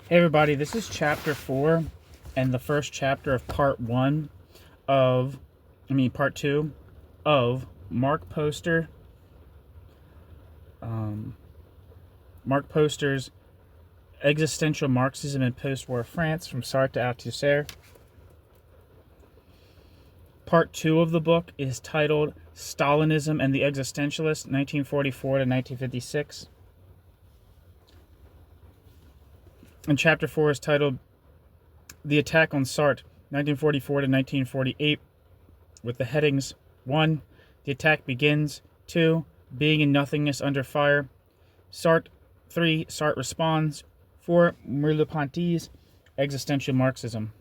Hey everybody, this is chapter 4 and the first chapter of part 2 of Mark Poster's Existential Marxism in Postwar France from Sartre to Althusser. Part 2 of the book is titled Stalinism and the Existentialists, 1944 to 1956. And chapter 4 is titled The Attack on Sartre, 1944 to 1948, with the headings 1. The attack begins. 2. Being in nothingness under fire. Sartre. 3. Sartre responds. 4. Merleau-Ponty's Existential Marxism.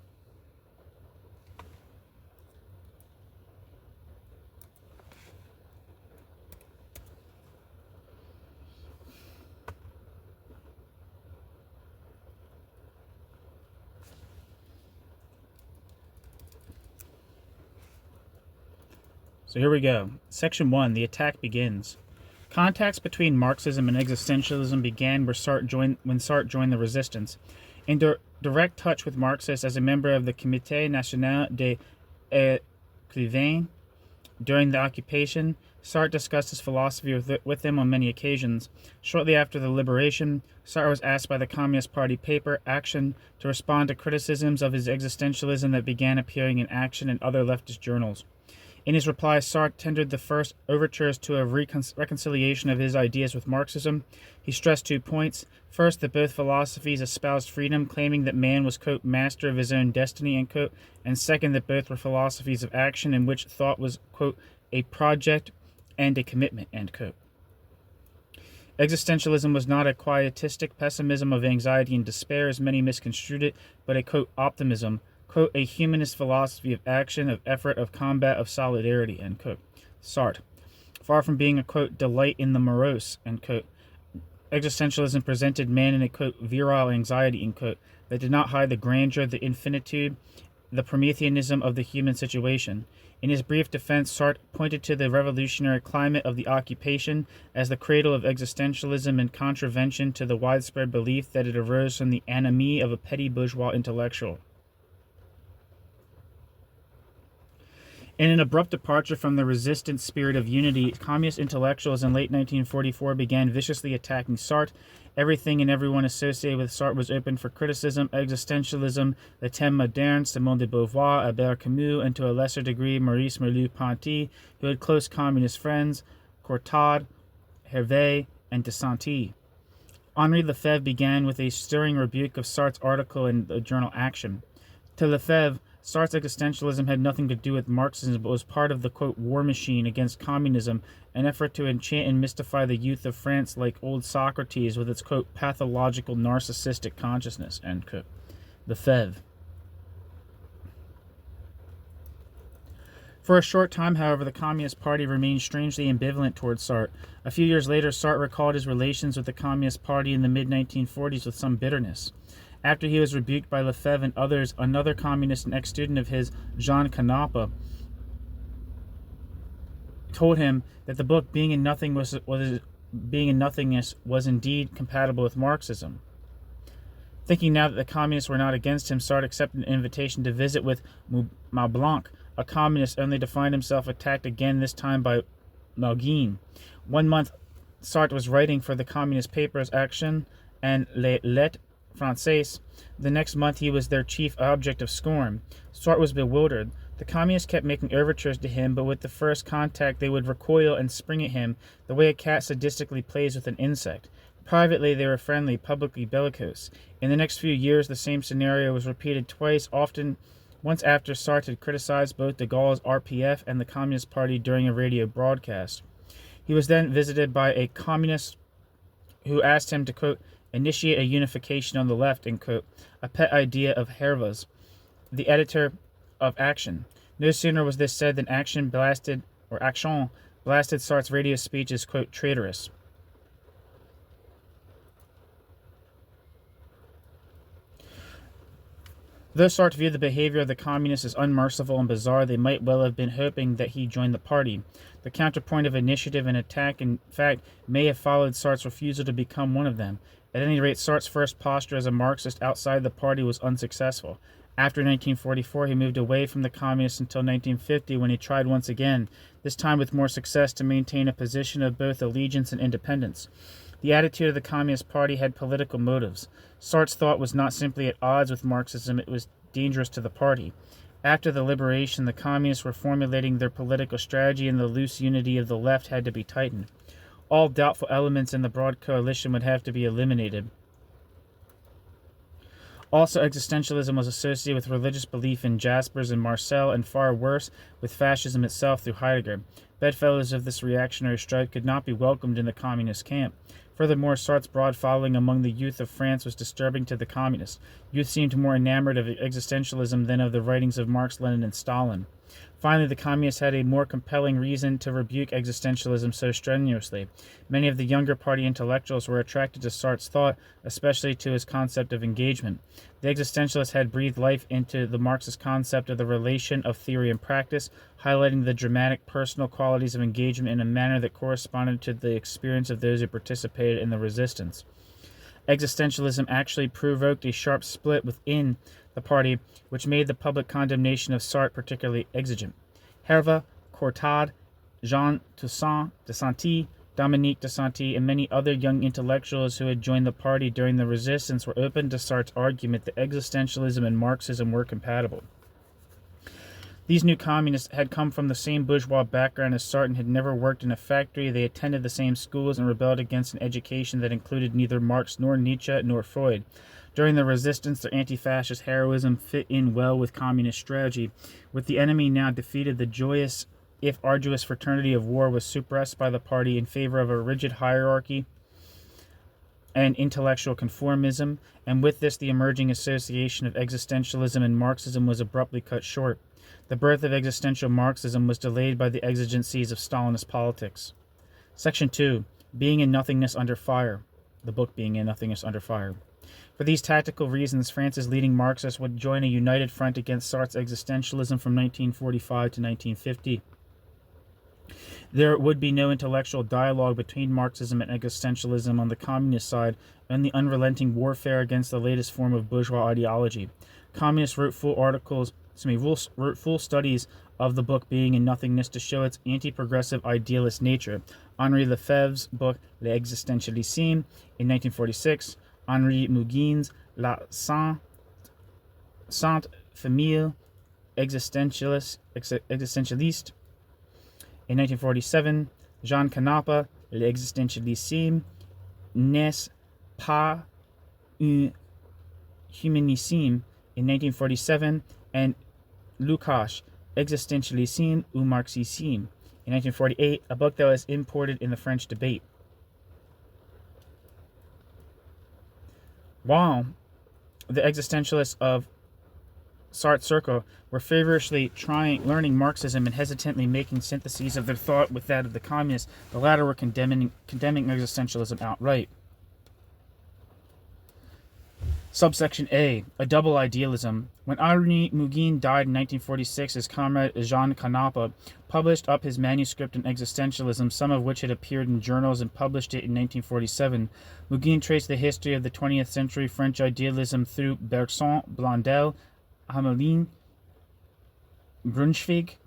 So here we go. Section 1. The attack begins. Contacts between Marxism and existentialism began when Sartre joined the resistance. In direct touch with Marxists as a member of the Comité National des Écrivains during the occupation, Sartre discussed his philosophy with them on many occasions. Shortly after the liberation, Sartre was asked by the Communist Party paper Action to respond to criticisms of his existentialism that began appearing in Action and other leftist journals. In his reply, Sartre tendered the first overtures to a reconciliation of his ideas with Marxism. He stressed 2 points. First, that both philosophies espoused freedom, claiming that man was, quote, master of his own destiny, end quote, and second, that both were philosophies of action in which thought was, quote, a project and a commitment, end quote. Existentialism was not a quietistic pessimism of anxiety and despair, as many misconstrued it, but a, quote, optimism, quote, a humanist philosophy of action, of effort, of combat, of solidarity, end quote. Sartre. Far from being a, quote, delight in the morose, end quote, existentialism presented man in a, quote, virile anxiety, end quote, that did not hide the grandeur, the infinitude, the Prometheanism of the human situation. In his brief defense, Sartre pointed to the revolutionary climate of the occupation as the cradle of existentialism in contravention to the widespread belief that it arose from the anomie of a petty bourgeois intellectual. In an abrupt departure from the resistant spirit of unity, communist intellectuals in late 1944 began viciously attacking Sartre. Everything and everyone associated with Sartre was open for criticism. Existentialism, the thème moderne, Simone de Beauvoir, Albert Camus, and to a lesser degree Maurice Merleau-Ponty, who had close communist friends, Courtauld, Hervé, and de Sainty. Henri Lefebvre began with a stirring rebuke of Sartre's article in the journal Action. To Lefebvre, Sartre's existentialism had nothing to do with Marxism, but was part of the, quote, war machine against communism, an effort to enchant and mystify the youth of France like old Socrates with its, quote, pathological narcissistic consciousness, end quote. Lefebvre. For a short time, however, the Communist Party remained strangely ambivalent towards Sartre. A few years later, Sartre recalled his relations with the Communist Party in the mid-1940s with some bitterness. After he was rebuked by Lefebvre and others, another communist and ex-student of his, Jean Canepa, told him that the book Being in Nothingness was indeed compatible with Marxism. Thinking now that the communists were not against him, Sartre accepted an invitation to visit with Maublanc, a communist, only to find himself attacked again, this time by Mauguin. 1 month, Sartre was writing for the communist papers Action and Les Lettres Françaises. The next month he was their chief object of scorn. Sartre was bewildered. The communists kept making overtures to him, but with the first contact they would recoil and spring at him, the way a cat sadistically plays with an insect. Privately they were friendly, publicly bellicose. In the next few years the same scenario was repeated twice, once after Sartre had criticized both de Gaulle's RPF and the Communist Party during a radio broadcast. He was then visited by a communist who asked him to, quote, initiate a unification on the left, end quote, a pet idea of Hervé's, the editor of Action. No sooner was this said than Action blasted Sartre's radio speech as, quote, traitorous. Though Sartre viewed the behavior of the communists as unmerciful and bizarre, they might well have been hoping that he joined the party. The counterpoint of initiative and attack, in fact, may have followed Sartre's refusal to become one of them. At any rate, Sartre's first posture as a Marxist outside the party was unsuccessful. After 1944, he moved away from the communists until 1950, when he tried once again, this time with more success, to maintain a position of both allegiance and independence. The attitude of the Communist Party had political motives. Sartre's thought was not simply at odds with Marxism, it was dangerous to the party. After the liberation, the communists were formulating their political strategy, and the loose unity of the left had to be tightened. All doubtful elements in the broad coalition would have to be eliminated. Also, existentialism was associated with religious belief in Jaspers and Marcel, and far worse, with fascism itself through Heidegger. Bedfellows of this reactionary stripe could not be welcomed in the communist camp. Furthermore, Sartre's broad following among the youth of France was disturbing to the communists. Youth seemed more enamored of existentialism than of the writings of Marx, Lenin, and Stalin. Finally, the communists had a more compelling reason to rebuke existentialism so strenuously. Many of the younger party intellectuals were attracted to Sartre's thought, especially to his concept of engagement. The existentialists had breathed life into the Marxist concept of the relation of theory and practice, highlighting the dramatic personal qualities of engagement in a manner that corresponded to the experience of those who participated in the resistance. Existentialism actually provoked a sharp split within the party, which made the public condemnation of Sartre particularly exigent. Hervé, Courtade, Jean Toussaint de Sainty, Dominique de Sainty, and many other young intellectuals who had joined the party during the resistance were open to Sartre's argument that existentialism and Marxism were compatible. These new communists had come from the same bourgeois background as Sartre and had never worked in a factory. They attended the same schools and rebelled against an education that included neither Marx nor Nietzsche nor Freud. During the resistance, their anti-fascist heroism fit in well with communist strategy. With the enemy now defeated, the joyous, if arduous, fraternity of war was suppressed by the party in favor of a rigid hierarchy and intellectual conformism, and with this the emerging association of existentialism and Marxism was abruptly cut short. The birth of existential Marxism was delayed by the exigencies of Stalinist politics. Section 2. Being in Nothingness Under Fire. The book Being in Nothingness Under Fire. For these tactical reasons, France's leading Marxists would join a united front against Sartre's existentialism from 1945 to 1950. There would be no intellectual dialogue between Marxism and existentialism on the communist side, and the unrelenting warfare against the latest form of bourgeois ideology. Communists wrote full studies of the book Being in Nothingness to show its anti-progressive idealist nature. Henri Lefebvre's book L'Existentialisme in 1946, Henri Mouguin's La Sainte Famille Existentialist in 1947, Jean Canapa, L'Existentialisme n'est pas un humanisme in 1947, and Lukacs, Existentialism ou Marxisme in 1948, a book that was imported in the French debate. While the existentialists of Sartre's circle were feverishly learning Marxism and hesitantly making syntheses of their thought with that of the communists, the latter were condemning existentialism outright. Subsection A. A double idealism. When Henri Mouguin died in 1946, his comrade Jean Canapa published up his manuscript on existentialism, some of which had appeared in journals, and published it in 1947. Mouguin traced the history of the 20th century French idealism through Bergson, Blondel, Hamelin, Brunswick,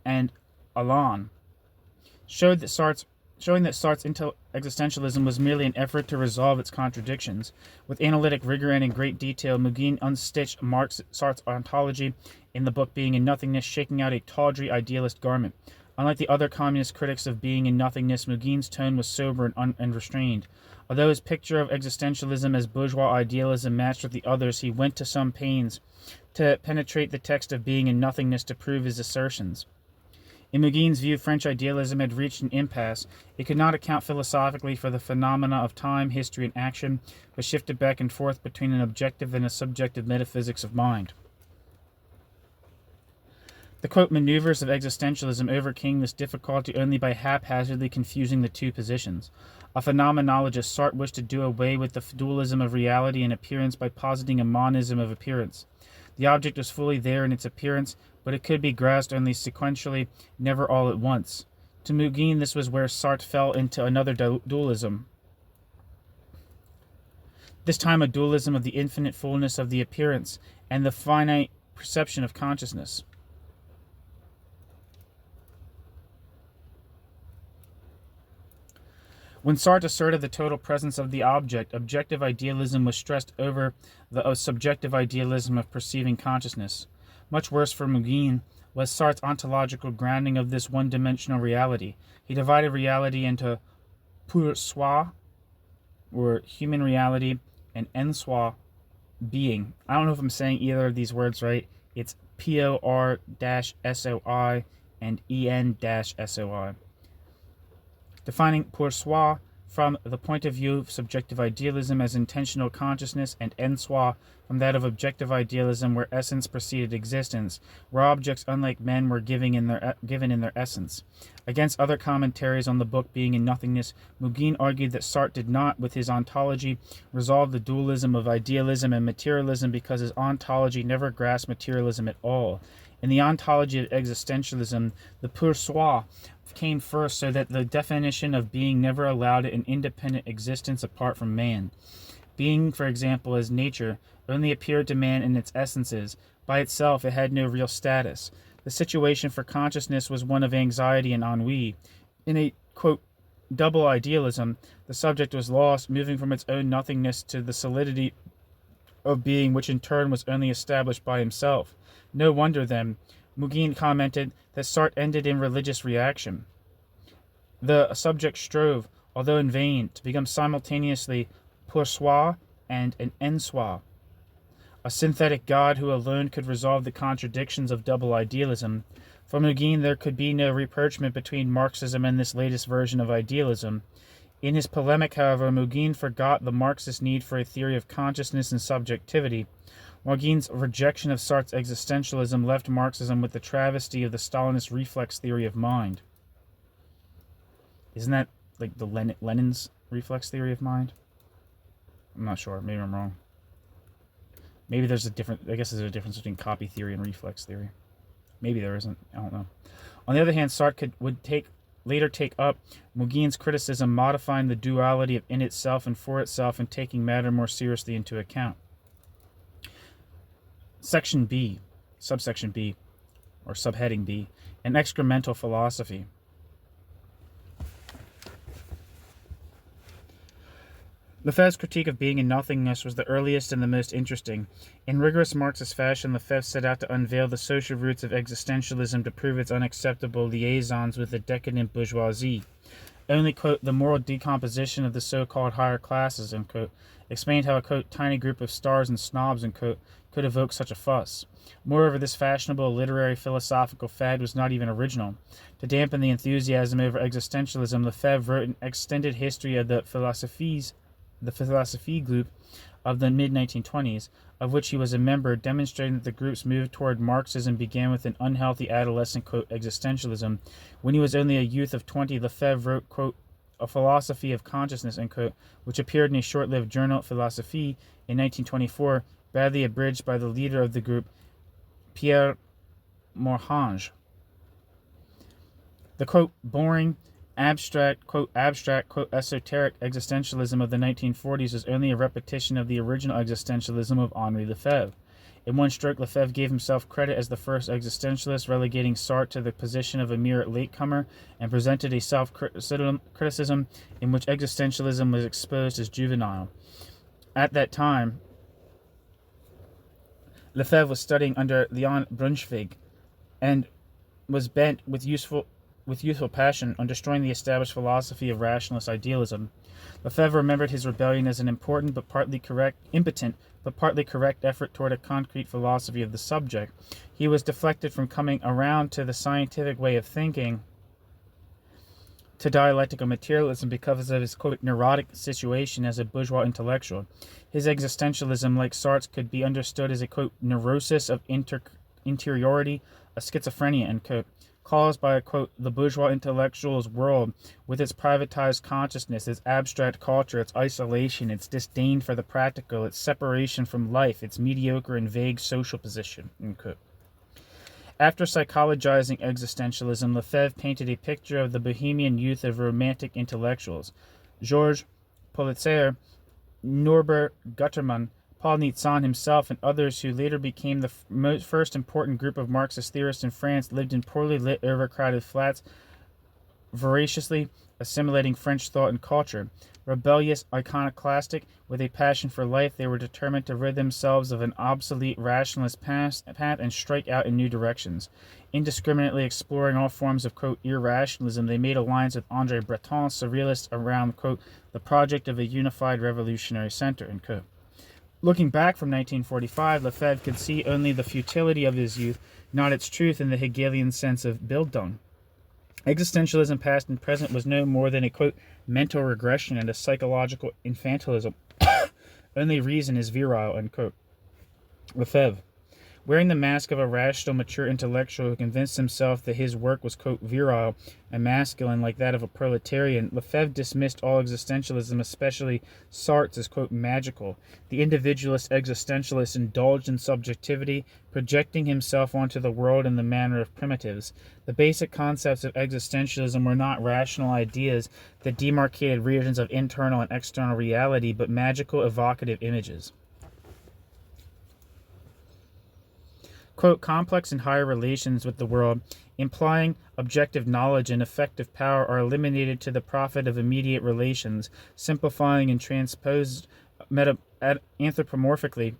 and Alain, showing that Sartre's existentialism was merely an effort to resolve its contradictions. With analytic rigor and in great detail, Mouguin unstitched Sartre's ontology in the book Being in Nothingness, shaking out a tawdry idealist garment. Unlike the other communist critics of Being in Nothingness, Mouguin's tone was sober and restrained. Although his picture of existentialism as bourgeois idealism matched with the others, he went to some pains to penetrate the text of Being in Nothingness to prove his assertions. In Mouguin's view, French idealism had reached an impasse. It could not account philosophically for the phenomena of time, history, and action, but shifted back and forth between an objective and a subjective metaphysics of mind. The, quote, maneuvers of existentialism overcame this difficulty only by haphazardly confusing the two positions. A phenomenologist, Sartre wished to do away with the dualism of reality and appearance by positing a monism of appearance. The object was fully there in its appearance, but it could be grasped only sequentially, never all at once. To Mouguin, this was where Sartre fell into another dualism. This time a dualism of the infinite fullness of the appearance and the finite perception of consciousness. When Sartre asserted the total presence of the object, objective idealism was stressed over the subjective idealism of perceiving consciousness. Much worse for Muguin was Sartre's ontological grounding of this one-dimensional reality. He divided reality into pour soi, or human reality, and en soi, being. I don't know if I'm saying either of these words right. It's POR-SOI and EN-SOI. Defining pour soi from the point of view of subjective idealism as intentional consciousness, and en soi from that of objective idealism where essence preceded existence, where objects unlike men were given in their essence. Against other commentaries on the book Being and Nothingness, Muguin argued that Sartre did not, with his ontology, resolve the dualism of idealism and materialism because his ontology never grasped materialism at all. In the ontology of existentialism, the pour soi came first so that the definition of being never allowed an independent existence apart from man. Being, for example, as nature, only appeared to man in its essences. By itself, it had no real status. The situation for consciousness was one of anxiety and ennui. In a, quote, double idealism, the subject was lost, moving from its own nothingness to the solidity of being, which in turn was only established by himself. No wonder, then, Muguin commented, that Sartre ended in religious reaction. The subject strove, although in vain, to become simultaneously pour soi and an en soi, a synthetic God who alone could resolve the contradictions of double idealism. For Muguin, there could be no rapprochement between Marxism and this latest version of idealism. In his polemic, however, Muguin forgot the Marxist need for a theory of consciousness and subjectivity. Muguin's rejection of Sartre's existentialism left Marxism with the travesty of the Stalinist reflex theory of mind. Isn't that like the Lenin's reflex theory of mind? I'm not sure. Maybe I'm wrong. Maybe there's a difference between copy theory and reflex theory. Maybe there isn't. I don't know. On the other hand, Sartre would later take up Muguin's criticism, modifying the duality of in itself and for itself and taking matter more seriously into account. Section B, subsection B, or subheading B, an excremental philosophy. Lefebvre's critique of being and nothingness was the earliest and the most interesting. In rigorous Marxist fashion, Lefebvre set out to unveil the social roots of existentialism to prove its unacceptable liaisons with the decadent bourgeoisie. Only, quote, the moral decomposition of the so-called higher classes, end quote, explained how a, quote, tiny group of stars and snobs, end quote, could evoke such a fuss. Moreover, this fashionable literary philosophical fad was not even original. To dampen the enthusiasm over existentialism, Lefebvre wrote an extended history of the Philosophie group of the mid-1920s, of which he was a member, demonstrating that the group's move toward Marxism began with an unhealthy adolescent, quote, existentialism. When he was only a youth of 20, Lefebvre wrote, quote, A Philosophy of Consciousness, end quote, which appeared in a short-lived journal, Philosophie, in 1924, badly abridged by the leader of the group, Pierre Morhange. The, quote, boring, abstract, quote, esoteric existentialism of the 1940s is only a repetition of the original existentialism of Henri Lefebvre. In one stroke, Lefebvre gave himself credit as the first existentialist, relegating Sartre to the position of a mere latecomer, and presented a self-criticism in which existentialism was exposed as juvenile. At that time, Lefebvre was studying under Leon Brunschvig and was bent with youthful passion on destroying the established philosophy of rationalist idealism. Lefebvre remembered his rebellion as an impotent but partly correct effort toward a concrete philosophy of the subject. He was deflected from coming around to the scientific way of thinking to dialectical materialism because of his, quote, neurotic situation as a bourgeois intellectual. His existentialism, like Sartre's, could be understood as a, quote, neurosis of interiority, a schizophrenia, end quote, caused by, quote, the bourgeois intellectual's world with its privatized consciousness, its abstract culture, its isolation, its disdain for the practical, its separation from life, its mediocre and vague social position, end quote. After psychologizing existentialism, Lefebvre painted a picture of the bohemian youth of romantic intellectuals. Georges Politzer Norbert Guttermann, Paul Nizan himself, and others who later became the first important group of Marxist theorists in France lived in poorly lit, overcrowded flats, voraciously assimilating French thought and culture. Rebellious, iconoclastic, with a passion for life, they were determined to rid themselves of an obsolete rationalist path and strike out in new directions. Indiscriminately exploring all forms of, quote, irrationalism, they made alliance with André Breton, surrealists, around, quote, the project of a unified revolutionary center, end quote. Looking back from 1945, Lefebvre could see only the futility of his youth, not its truth in the Hegelian sense of Bildung. Existentialism, past and present, was no more than a, quote, mental regression and a psychological infantilism. Only reason is virile, unquote. Lefebvre, wearing the mask of a rational, mature intellectual who convinced himself that his work was, quote, virile and masculine like that of a proletarian, Lefebvre dismissed all existentialism, especially Sartre's, as, quote, magical. The individualist existentialist indulged in subjectivity, projecting himself onto the world in the manner of primitives. The basic concepts of existentialism were not rational ideas that demarcated regions of internal and external reality, but magical, evocative images. Quote, complex and higher relations with the world, implying objective knowledge and effective power, are eliminated to the profit of immediate relations, simplifying and transposed anthropomorphically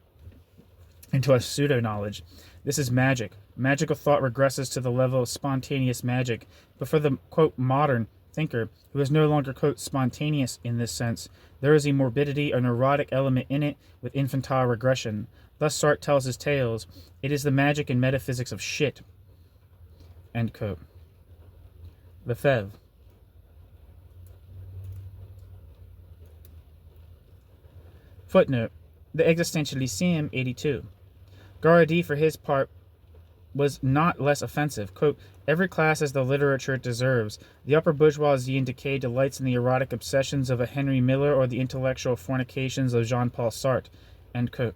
into a pseudo-knowledge. This is magic. Magical thought regresses to the level of spontaneous magic, but for the, quote, modern thinker, who is no longer, quote, spontaneous in this sense, there is a morbidity, a neurotic element in it with infantile regression. Thus Sartre tells his tales. It is the magic and metaphysics of shit. End quote. Lefebvre. Footnote. The Existentialism, 82. Garrity, for his part, was not less offensive. Quote, every class has the literature it deserves. The upper bourgeoisie in decay delights in the erotic obsessions of a Henry Miller or the intellectual fornications of Jean-Paul Sartre. End quote.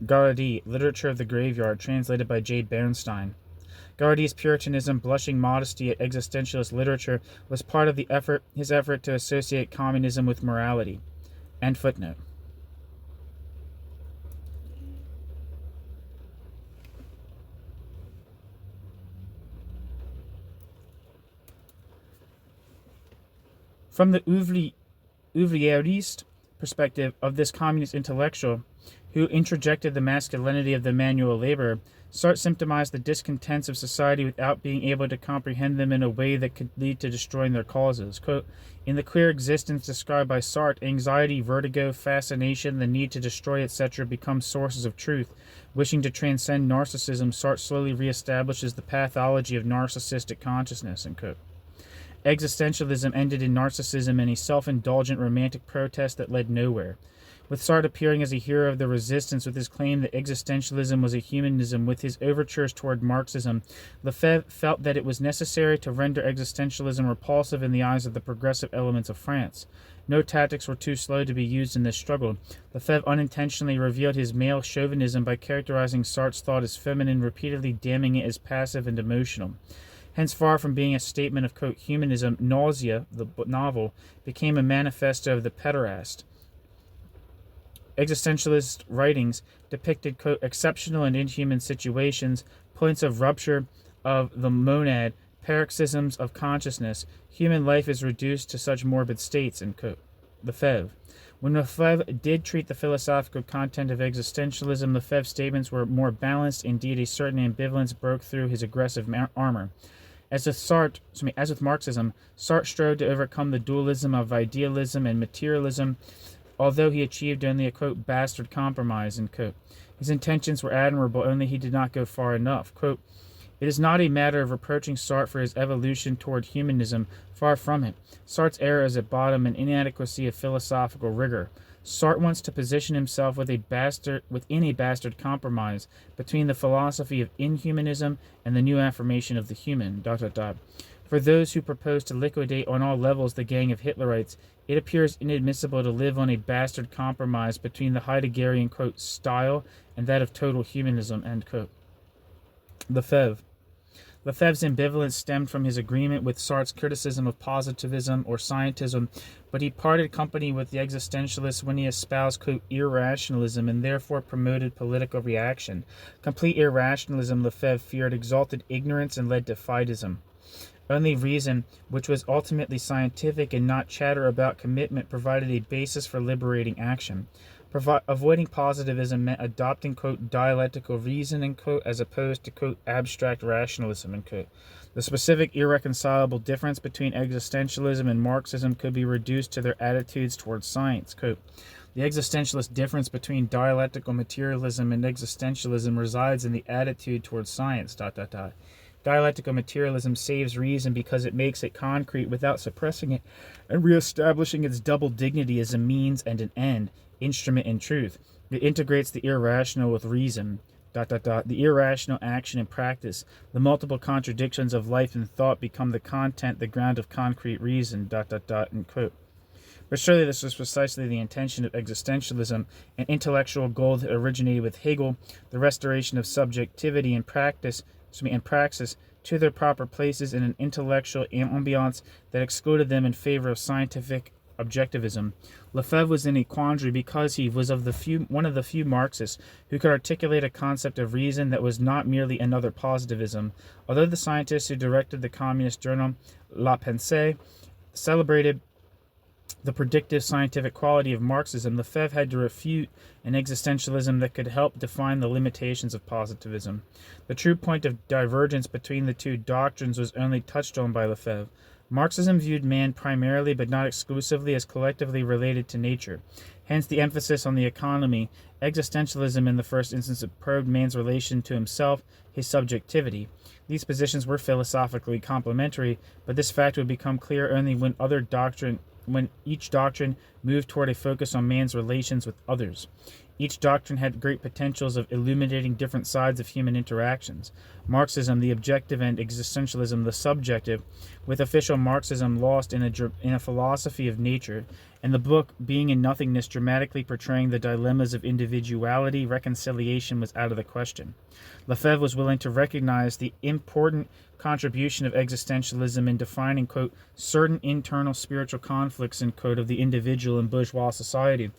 Garrity, Literature of the Graveyard, translated by J. Bernstein. Garrity's Puritanism, blushing modesty at existentialist literature, was part of his effort to associate communism with morality. End footnote. From the ouvriériste perspective of this communist intellectual, who introjected the masculinity of the manual laborer, Sartre symptomized the discontents of society without being able to comprehend them in a way that could lead to destroying their causes. Quote, in the queer existence described by Sartre, anxiety, vertigo, fascination, the need to destroy, etc. become sources of truth. Wishing to transcend narcissism, Sartre slowly reestablishes the pathology of narcissistic consciousness. End quote. Existentialism ended in narcissism and a self-indulgent romantic protest that led nowhere. With Sartre appearing as a hero of the resistance with his claim that existentialism was a humanism, with his overtures toward Marxism, Lefebvre felt that it was necessary to render existentialism repulsive in the eyes of the progressive elements of France. No tactics were too slow to be used in this struggle. Lefebvre unintentionally revealed his male chauvinism by characterizing Sartre's thought as feminine, repeatedly damning it as passive and emotional. Hence, far from being a statement of, quote, humanism, Nausea, the novel, became a manifesto of the pederast. Existentialist writings depicted, quote, exceptional and inhuman situations, points of rupture of the monad, paroxysms of consciousness. Human life is reduced to such morbid states, end quote. Lefebvre. When Lefebvre did treat the philosophical content of existentialism, Lefebvre's statements were more balanced. Indeed, a certain ambivalence broke through his aggressive armor. As with Marxism, Sartre strove to overcome the dualism of idealism and materialism, although he achieved only a, quote, bastard compromise, end quote. His intentions were admirable, only he did not go far enough. Quote, it is not a matter of reproaching Sartre for his evolution toward humanism, far from it. Sartre's error is at bottom an inadequacy of philosophical rigor. Sartre wants to position himself within a bastard compromise between the philosophy of inhumanism and the new affirmation of the human, ... For those who propose to liquidate on all levels the gang of Hitlerites, it appears inadmissible to live on a bastard compromise between the Heideggerian, quote, style and that of total humanism, end quote. Lefebvre. Lefebvre's ambivalence stemmed from his agreement with Sartre's criticism of positivism or scientism, but he parted company with the existentialists when he espoused, quote, irrationalism and therefore promoted political reaction. Complete irrationalism, Lefebvre feared, exalted ignorance and led to fightism. Only reason, which was ultimately scientific and not chatter about commitment, provided a basis for liberating action. Avoiding positivism meant adopting, quote, dialectical reasoning, quote, as opposed to, quote, abstract rationalism, end quote. The specific irreconcilable difference between existentialism and Marxism could be reduced to their attitudes towards science, quote. The existentialist difference between dialectical materialism and existentialism resides in the attitude towards science, ... Dialectical materialism saves reason because it makes it concrete without suppressing it and reestablishing its double dignity as a means and an end, instrument and truth. It integrates the irrational with reason, ... The irrational action and practice. The multiple contradictions of life and thought become the content, the ground of concrete reason, ... End quote. But surely this was precisely the intention of existentialism, an intellectual goal that originated with Hegel, the restoration of subjectivity and praxis to their proper places in an intellectual ambiance that excluded them in favor of scientific objectivism. Lefebvre was in a quandary because he was one of the few Marxists who could articulate a concept of reason that was not merely another positivism. Although the scientist who directed the communist journal La Pensée celebrated the predictive scientific quality of Marxism, Lefebvre had to refute an existentialism that could help define the limitations of positivism. The true point of divergence between the two doctrines was only touched on by Lefebvre. Marxism viewed man primarily but not exclusively as collectively related to nature, hence the emphasis on the economy. Existentialism in the first instance probed man's relation to himself, his subjectivity. These positions were philosophically complementary, but this fact would become clear only when each doctrine moved toward a focus on man's relations with others. Each doctrine had great potentials of illuminating different sides of human interactions. Marxism, the objective, and existentialism, the subjective, with official Marxism lost in a philosophy of nature, and the book, Being and Nothingness, dramatically portraying the dilemmas of individuality. Reconciliation was out of the question. Lefebvre was willing to recognize the important contribution of existentialism in defining, quote, certain internal spiritual conflicts, end quote, of the individual in bourgeois society.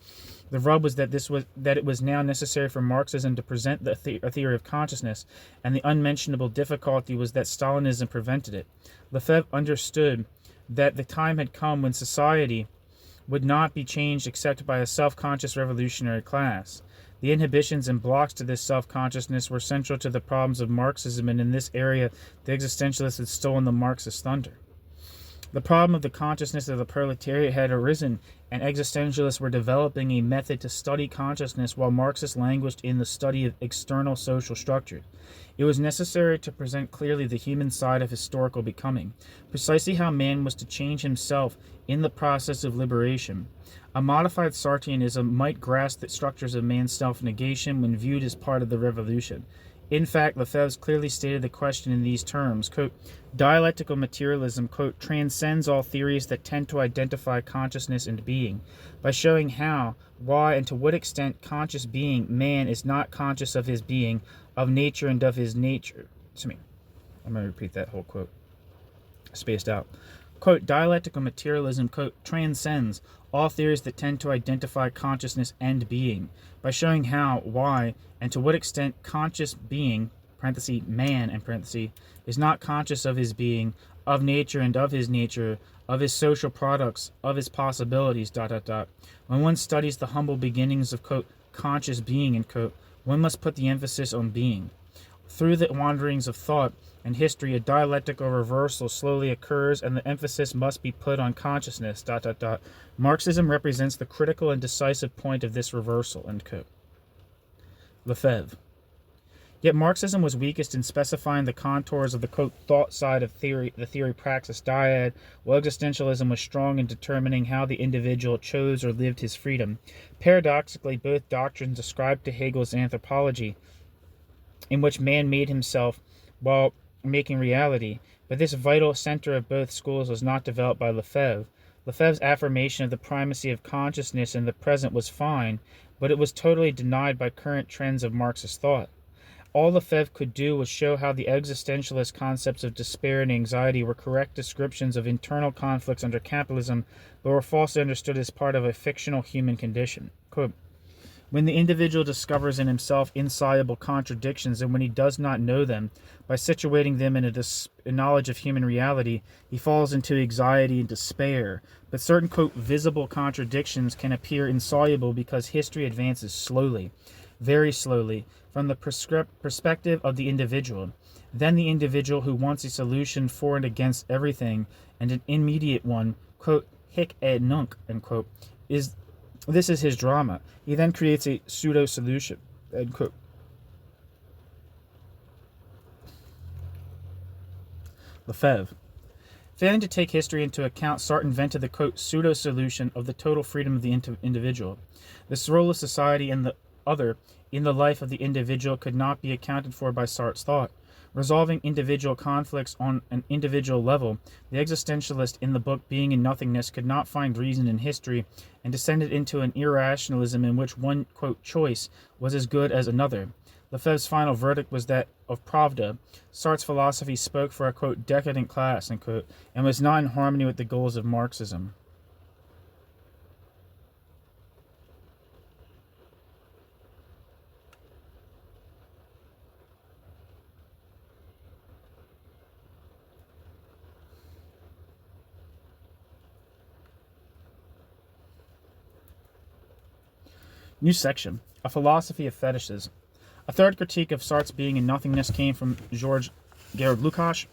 The rub was that it was now necessary for Marxism to present a theory of consciousness, and the unmentionable difficulty was that Stalinism prevented it. Lefebvre understood that the time had come when society would not be changed except by a self-conscious revolutionary class. The inhibitions and blocks to this self-consciousness were central to the problems of Marxism, and in this area the existentialists had stolen the Marxist thunder. The problem of the consciousness of the proletariat had arisen, and existentialists were developing a method to study consciousness while Marxists languished in the study of external social structures. It was necessary to present clearly the human side of historical becoming, precisely how man was to change himself in the process of liberation. A modified Sartreanism might grasp the structures of man's self-negation when viewed as part of the revolution. In fact, Lefebvre clearly stated the question in these terms, quote, dialectical materialism, quote, transcends all theories that tend to identify consciousness and being, by showing how, why, and to what extent conscious being, man, is not conscious of his being, of nature and of his nature. I'm going to repeat that whole quote, spaced out. Quote, dialectical materialism, quote, transcends all theories that tend to identify consciousness and being, by showing how, why, and to what extent conscious being, parenthesis, man, and parenthesis, is not conscious of his being, of nature and of his nature, of his social products, of his possibilities, ... When one studies the humble beginnings of, quote, conscious being, end quote, one must put the emphasis on being. Through the wanderings of thought and history, a dialectical reversal slowly occurs, and the emphasis must be put on consciousness, ... Marxism represents the critical and decisive point of this reversal, end quote. Lefebvre. Yet Marxism was weakest in specifying the contours of the, quote, thought side of the theory-praxis dyad, while existentialism was strong in determining how the individual chose or lived his freedom. Paradoxically, both doctrines ascribed to Hegel's Anthropology, in which man made himself while making reality, but this vital center of both schools was not developed by Lefebvre. Lefebvre's affirmation of the primacy of consciousness in the present was fine, but it was totally denied by current trends of Marxist thought. All Lefebvre could do was show how the existentialist concepts of despair and anxiety were correct descriptions of internal conflicts under capitalism, but were falsely understood as part of a fictional human condition. Quote, when the individual discovers in himself insoluble contradictions, and when he does not know them, by situating them in a knowledge of human reality, he falls into anxiety and despair. But certain, quote, visible contradictions can appear insoluble because history advances slowly, very slowly, from the perspective of the individual. Then the individual who wants a solution for and against everything, and an immediate one, quote, hic et nunc, end quote, this is his drama. He then creates a pseudo-solution, end quote. Lefebvre. Failing to take history into account, Sartre invented the, quote, pseudo-solution of the total freedom of the individual. The role of society and the other in the life of the individual could not be accounted for by Sartre's thought. Resolving individual conflicts on an individual level, the existentialist in the book Being and Nothingness could not find reason in history and descended into an irrationalism in which one, quote, choice was as good as another. Lefebvre's final verdict was that of Pravda. Sartre's philosophy spoke for a, quote, decadent class, end quote, and was not in harmony with the goals of Marxism. New section, a philosophy of fetishes. A third critique of Sartre's Being and Nothingness came from George Georg Lukács,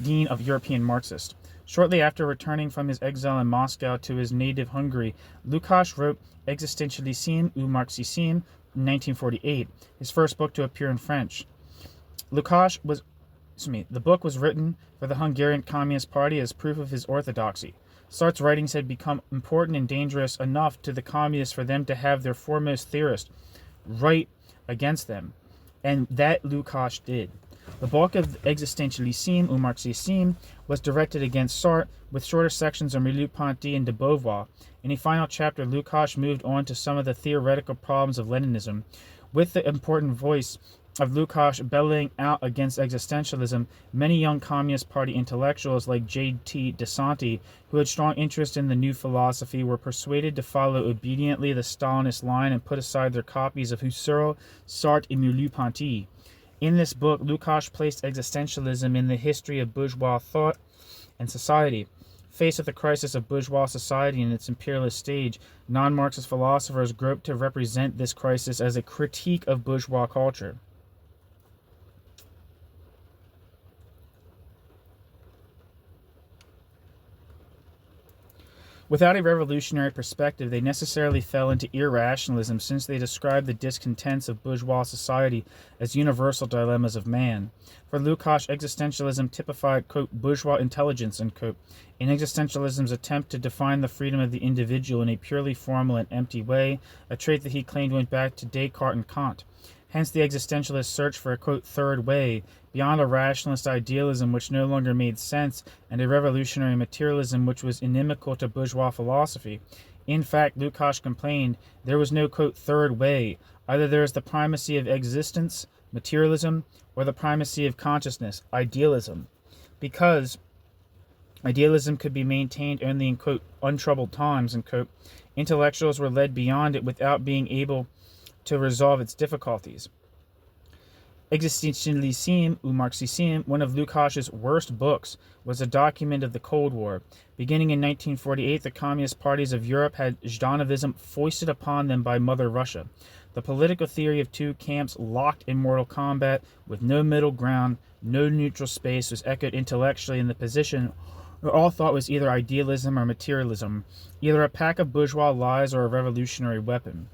dean of European Marxists. Shortly after returning from his exile in Moscow to his native Hungary, Lukács wrote Existentialism ou Marxism in 1948, his first book to appear in French. The book was written for the Hungarian Communist Party as proof of his orthodoxy. Sartre's writings had become important and dangerous enough to the communists for them to have their foremost theorist write against them, and that Lukács did. The bulk of Existentialism ou Marxism was directed against Sartre, with shorter sections on Merleau-Ponty and de Beauvoir. In a final chapter, Lukács moved on to some of the theoretical problems of Leninism. With the important voice of Lukács bellowing out against existentialism, many young Communist Party intellectuals like J.T. Desanti, who had strong interest in the new philosophy, were persuaded to follow obediently the Stalinist line and put aside their copies of Husserl, Sartre, and Merleau-Ponty. In this book, Lukács placed existentialism in the history of bourgeois thought and society. Faced with the crisis of bourgeois society in its imperialist stage, non-Marxist philosophers groped to represent this crisis as a critique of bourgeois culture. Without a revolutionary perspective, they necessarily fell into irrationalism, since they described the discontents of bourgeois society as universal dilemmas of man. For Lukács, existentialism typified, quote, bourgeois intelligence, end quote, in existentialism's attempt to define the freedom of the individual in a purely formal and empty way, a trait that he claimed went back to Descartes and Kant. Hence the existentialist search for a, quote, third way, beyond a rationalist idealism which no longer made sense, and a revolutionary materialism which was inimical to bourgeois philosophy. In fact, Lukács complained there was no, quote, third way. Either there is the primacy of existence, materialism, or the primacy of consciousness, idealism. Because idealism could be maintained only in, quote, untroubled times, end quote, intellectuals were led beyond it without being able to resolve its difficulties. Existentialism ou Marxism, one of Lukács' worst books, was a document of the Cold War. Beginning in 1948, the communist parties of Europe had Zhdanovism foisted upon them by Mother Russia. The political theory of two camps locked in mortal combat, with no middle ground, no neutral space, was echoed intellectually in the position where all thought was either idealism or materialism, either a pack of bourgeois lies or a revolutionary weapon.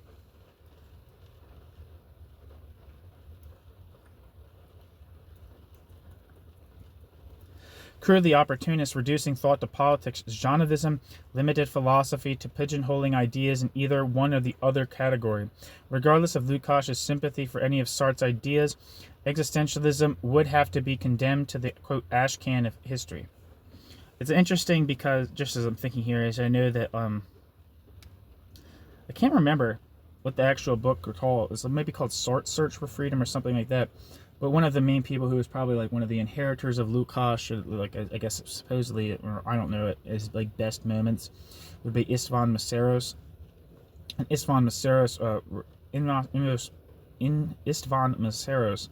Crudely opportunist, reducing thought to politics, Zhdanovism limited philosophy to pigeonholing ideas in either one or the other category. Regardless of Lukács' sympathy for any of Sartre's ideas, existentialism would have to be condemned to the, quote, ash can of history. It's interesting because, just as I'm thinking here, is I know that, I can't remember what the actual book or call is. It might be called Sartre Search for Freedom or something like that. But one of the main people who was probably like one of the inheritors of Lukács, or like I guess supposedly, or I don't know, his like best moments would be István Mészáros. And István Mészáros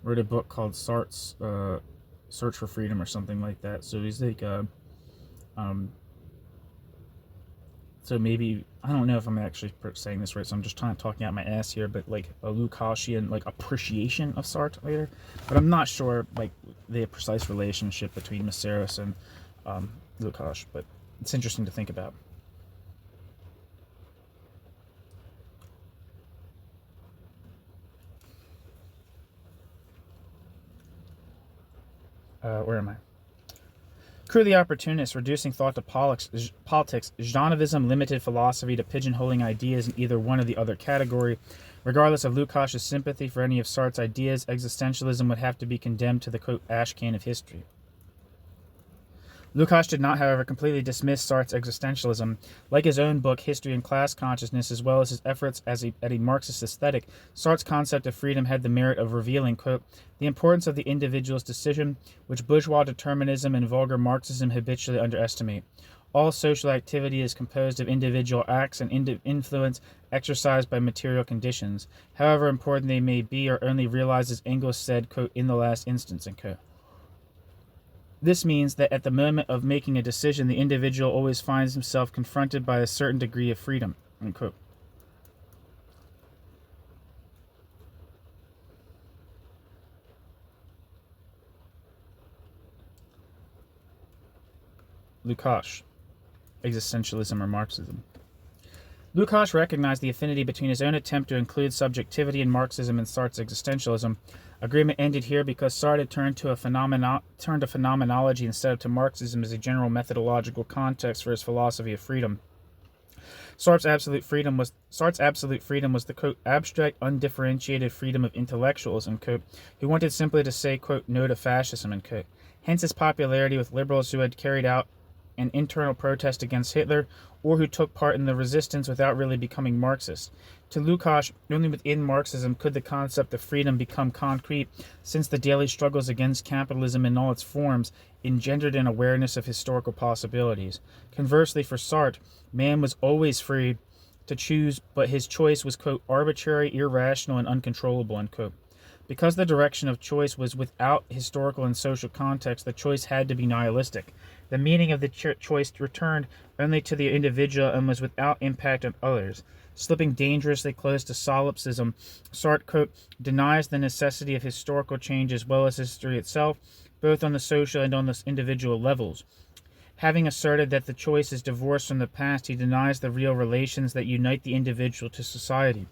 wrote a book called Sartre's Search for Freedom or something like that. So he's like so maybe, I don't know if I'm actually saying this right, so I'm just talking out my ass here, but like a Lukácsian like appreciation of Sartre later. But I'm not sure like the precise relationship between Mészáros and Lukács, but it's interesting to think about. Where am I? Cruelly opportunist, reducing thought to politics, Janovism limited philosophy to pigeonholing ideas in either one or the other category. Regardless of Lukács' sympathy for any of Sartre's ideas, existentialism would have to be condemned to the, quote, ash can of history. Lukács did not, however, completely dismiss Sartre's existentialism. Like his own book, History and Class Consciousness, as well as his efforts at a Marxist aesthetic, Sartre's concept of freedom had the merit of revealing, quote, the importance of the individual's decision, which bourgeois determinism and vulgar Marxism habitually underestimate. All social activity is composed of individual acts and influence exercised by material conditions, however important they may be, are only realized, as Engels said, quote, in the last instance, end quote. This means that at the moment of making a decision, the individual always finds himself confronted by a certain degree of freedom, unquote. Lukács, Existentialism or Marxism. Lukács recognized the affinity between his own attempt to include subjectivity in Marxism and Sartre's existentialism. Agreement ended here because Sartre had turned to phenomenology instead of to Marxism as a general methodological context for his philosophy of freedom. Sartre's absolute freedom was the, quote, abstract, undifferentiated freedom of intellectuals, unquote, who wanted simply to say, quote, no to fascism, unquote. Hence his popularity with liberals who had carried out an internal protest against Hitler, or who took part in the resistance without really becoming Marxist. To Lukács, only within Marxism could the concept of freedom become concrete, since the daily struggles against capitalism in all its forms engendered an awareness of historical possibilities. Conversely, for Sartre, man was always free to choose, but his choice was, quote, arbitrary, irrational, and uncontrollable, unquote. Because the direction of choice was without historical and social context, the choice had to be nihilistic. The meaning of the choice returned only to the individual and was without impact on others. Slipping dangerously close to solipsism, Sartre, quote, denies the necessity of historical change as well as history itself, both on the social and on the individual levels. Having asserted that the choice is divorced from the past, he denies the real relations that unite the individual to society.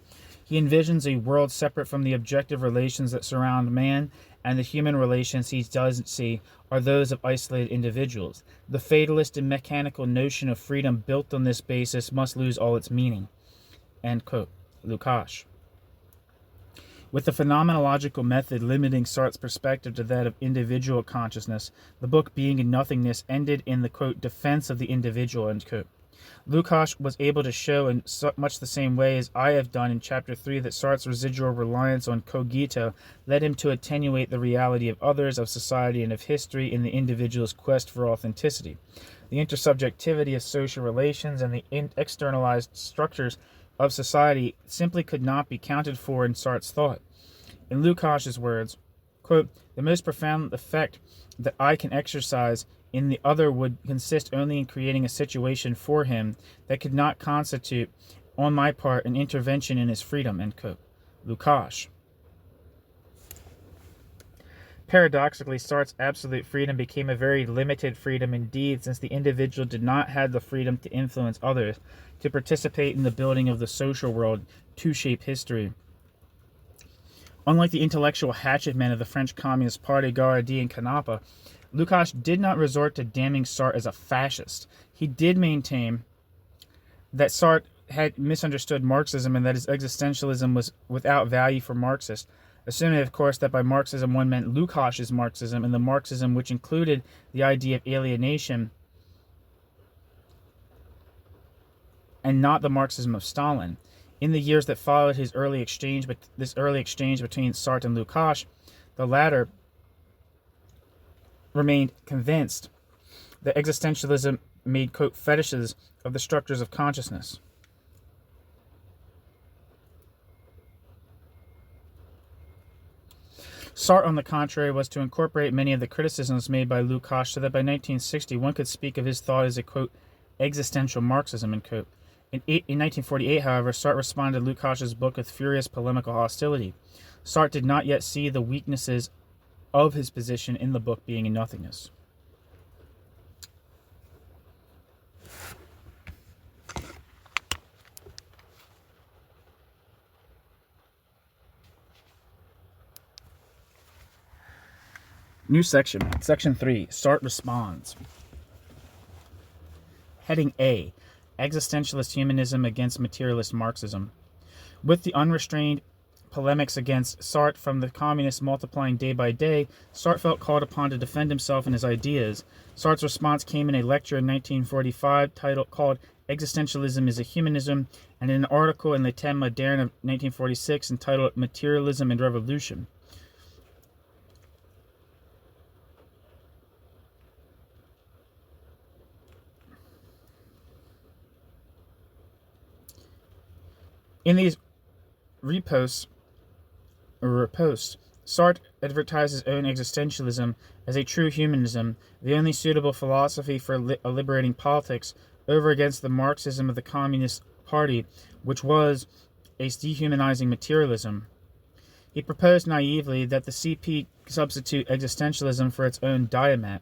He envisions a world separate from the objective relations that surround man, and the human relations he doesn't see are those of isolated individuals. The fatalist and mechanical notion of freedom built on this basis must lose all its meaning. End quote. Lukács. With the phenomenological method limiting Sartre's perspective to that of individual consciousness, the book Being in Nothingness ended in the, quote, defense of the individual, end quote. Lukács was able to show in much the same way as I have done in Chapter 3 that Sartre's residual reliance on cogito led him to attenuate the reality of others, of society, and of history in the individual's quest for authenticity. The intersubjectivity of social relations and the externalized structures of society simply could not be counted for in Sartre's thought. In Lukács' words, quote, the most profound effect that I can exercise in the other would consist only in creating a situation for him that could not constitute, on my part, an intervention in his freedom, end quote. Lukács. Paradoxically, Sartre's absolute freedom became a very limited freedom indeed, since the individual did not have the freedom to influence others, to participate in the building of the social world, to shape history. Unlike the intellectual hatchet men of the French Communist Party, Garadi and Canapa, Lukács did not resort to damning Sartre as a fascist. He did maintain that Sartre had misunderstood Marxism and that his existentialism was without value for Marxists, assuming, of course, that by Marxism one meant Lukács' Marxism and the Marxism which included the idea of alienation and not the Marxism of Stalin. In the years that followed this early exchange between Sartre and Lukács, The latter remained convinced that existentialism made, quote, fetishes of the structures of consciousness. Sartre, on the contrary, was to incorporate many of the criticisms made by Lukacs, so that by 1960 one could speak of his thought as a, quote, existential Marxism, end quote. In 1948, however, Sartre responded to Lukacs' book with furious polemical hostility. Sartre did not yet see the weaknesses of his position in the book being in nothingness. New section, Section 3, Sartre responds. Heading A, Existentialist Humanism against Materialist Marxism. With the unrestrained polemics against Sartre from the communists multiplying day by day, Sartre felt called upon to defend himself and his ideas. Sartre's response came in a lecture in 1945 called Existentialism is a Humanism, and in an article in Le Temps Moderne of 1946 entitled Materialism and Revolution. In these reposts, Sartre advertised his own existentialism as a true humanism, the only suitable philosophy for liberating politics, over against the Marxism of the Communist Party, which was a dehumanizing materialism. He proposed naively that the CP substitute existentialism for its own diamat.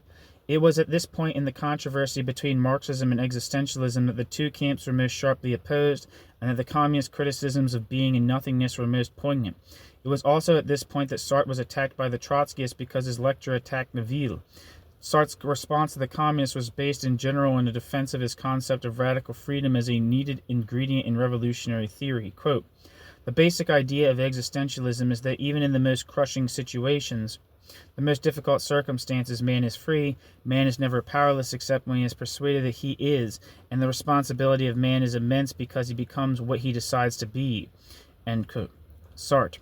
It was at this point in the controversy between Marxism and existentialism that the two camps were most sharply opposed, and that the communist criticisms of being and nothingness were most poignant. It was also at this point that Sartre was attacked by the Trotskyists because his lecture attacked Neville. Sartre's response to the communists was based in general on a defense of his concept of radical freedom as a needed ingredient in revolutionary theory. Quote, the basic idea of existentialism is that even in the most crushing situations, the most difficult circumstances, man is free, man is never powerless except when he is persuaded that he is, and the responsibility of man is immense because he becomes what he decides to be. End quote. Sartre.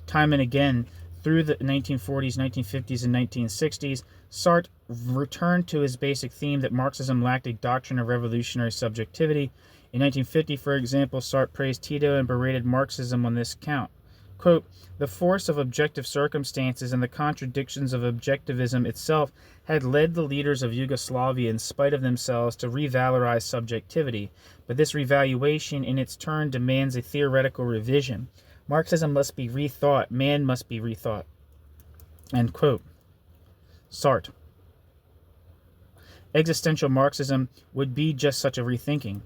Time and again, through the 1940s, 1950s, and 1960s, Sartre returned to his basic theme that Marxism lacked a doctrine of revolutionary subjectivity. In 1950, for example, Sartre praised Tito and berated Marxism on this count. Quote, the force of objective circumstances and the contradictions of objectivism itself had led the leaders of Yugoslavia in spite of themselves to revalorize subjectivity, but this revaluation in its turn demands a theoretical revision. Marxism must be rethought, man must be rethought. End quote. Sartre. Existential Marxism would be just such a rethinking.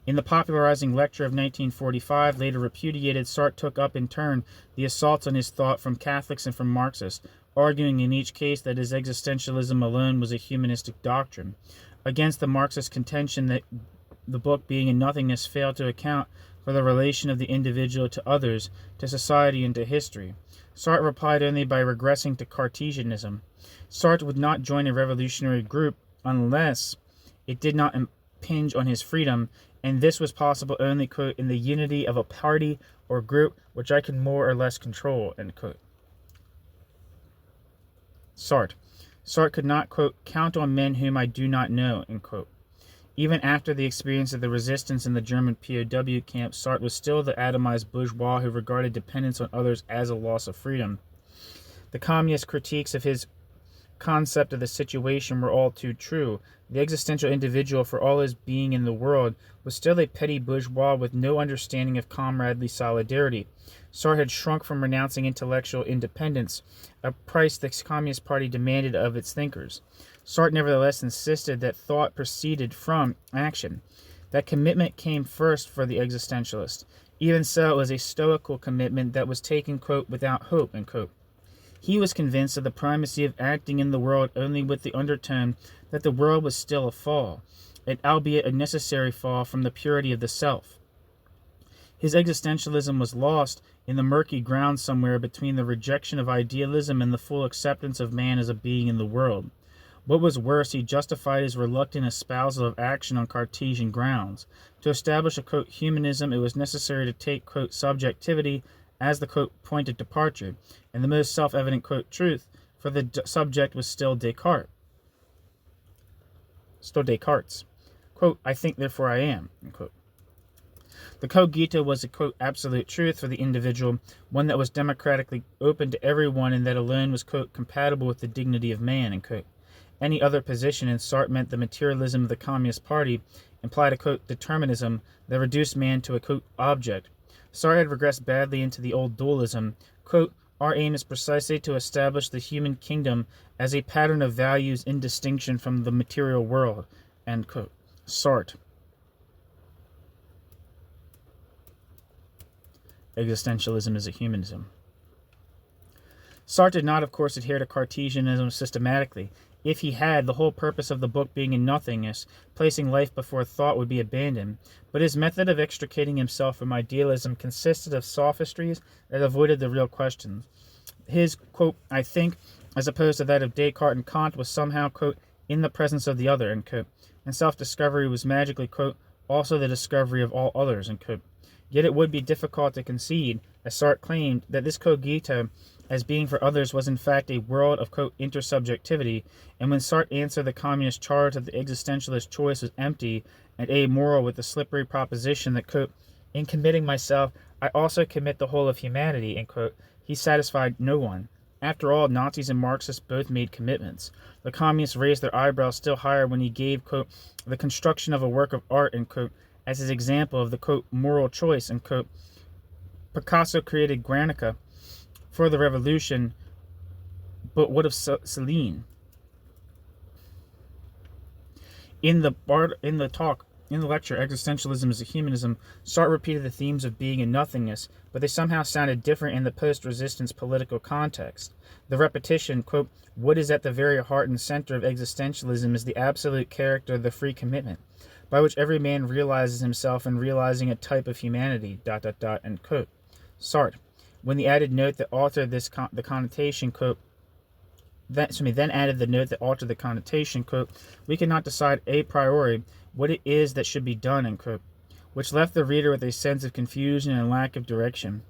In the popularizing lecture of 1945, later repudiated, Sartre took up in turn the assaults on his thought from Catholics and from Marxists, arguing in each case that his existentialism alone was a humanistic doctrine, against the Marxist contention that the book being in nothingness failed to account for the relation of the individual to others, to society, and to history. Sartre replied only by regressing to Cartesianism. Sartre would not join a revolutionary group unless it did not impinge on his freedom, and this was possible only, quote, in the unity of a party or group which I can more or less control, end quote. Sartre. Sartre could not, quote, count on men whom I do not know, end quote. Even after the experience of the resistance in the German POW camp, Sartre was still the atomized bourgeois who regarded dependence on others as a loss of freedom. The communist critiques of his concept of the situation were all too true. The existential individual, for all his being in the world, was still a petty bourgeois with no understanding of comradely solidarity. Sartre had shrunk from renouncing intellectual independence, a price the Communist Party demanded of its thinkers. Sartre nevertheless insisted that thought proceeded from action. That commitment came first for the existentialist. Even so, it was a stoical commitment that was taken, quote, without hope, end quote. He was convinced of the primacy of acting in the world only with the undertone that the world was still a fall, and albeit a necessary fall from the purity of the self. His existentialism was lost in the murky ground somewhere between the rejection of idealism and the full acceptance of man as a being in the world. What was worse, he justified his reluctant espousal of action on Cartesian grounds. To establish a, quote, humanism, it was necessary to take, quote, subjectivity as the, quote, point of departure, and the most self-evident, quote, truth, for the subject was still Descartes. Quote, I think, therefore I am, unquote. The cogito was a, quote, absolute truth for the individual, one that was democratically open to everyone and that alone was, quote, compatible with the dignity of man, unquote. Any other position in Sartre meant the materialism of the Communist Party implied a, quote, determinism that reduced man to a, quote, object. Sartre had regressed badly into the old dualism. Quote, our aim is precisely to establish the human kingdom as a pattern of values in distinction from the material world, end quote. Sartre. Existentialism is a humanism. Sartre did not, of course, adhere to Cartesianism systematically. If he had, the whole purpose of the book being in nothingness, placing life before thought, would be abandoned. But his method of extricating himself from idealism consisted of sophistries that avoided the real questions. His, quote, I think, as opposed to that of Descartes and Kant, was somehow, quote, in the presence of the other, end quote. And self-discovery was magically, quote, also the discovery of all others, end quote. Yet it would be difficult to concede, as Sartre claimed, that this cogito, as being for others, was in fact a world of, quote, intersubjectivity, and when Sartre answered the communist charge that the existentialist choice was empty and amoral with the slippery proposition that, quote, in committing myself, I also commit the whole of humanity, end quote, he satisfied no one. After all, Nazis and Marxists both made commitments. The communists raised their eyebrows still higher when he gave, quote, the construction of a work of art, end quote, as his example of the, quote, moral choice, end quote. Picasso created Guernica for the revolution, but what of Celine? In the lecture, Existentialism is a Humanism, Sartre repeated the themes of being and nothingness, but they somehow sounded different in the post-resistance political context. The repetition, quote, what is at the very heart and center of existentialism is the absolute character of the free commitment, by which every man realizes himself in realizing a type of humanity, ... end quote. Sartre. When the added note that altered the connotation, quote, then added the note that altered the connotation, quote, we cannot decide a priori what it is that should be done, end quote, which left the reader with a sense of confusion and lack of direction.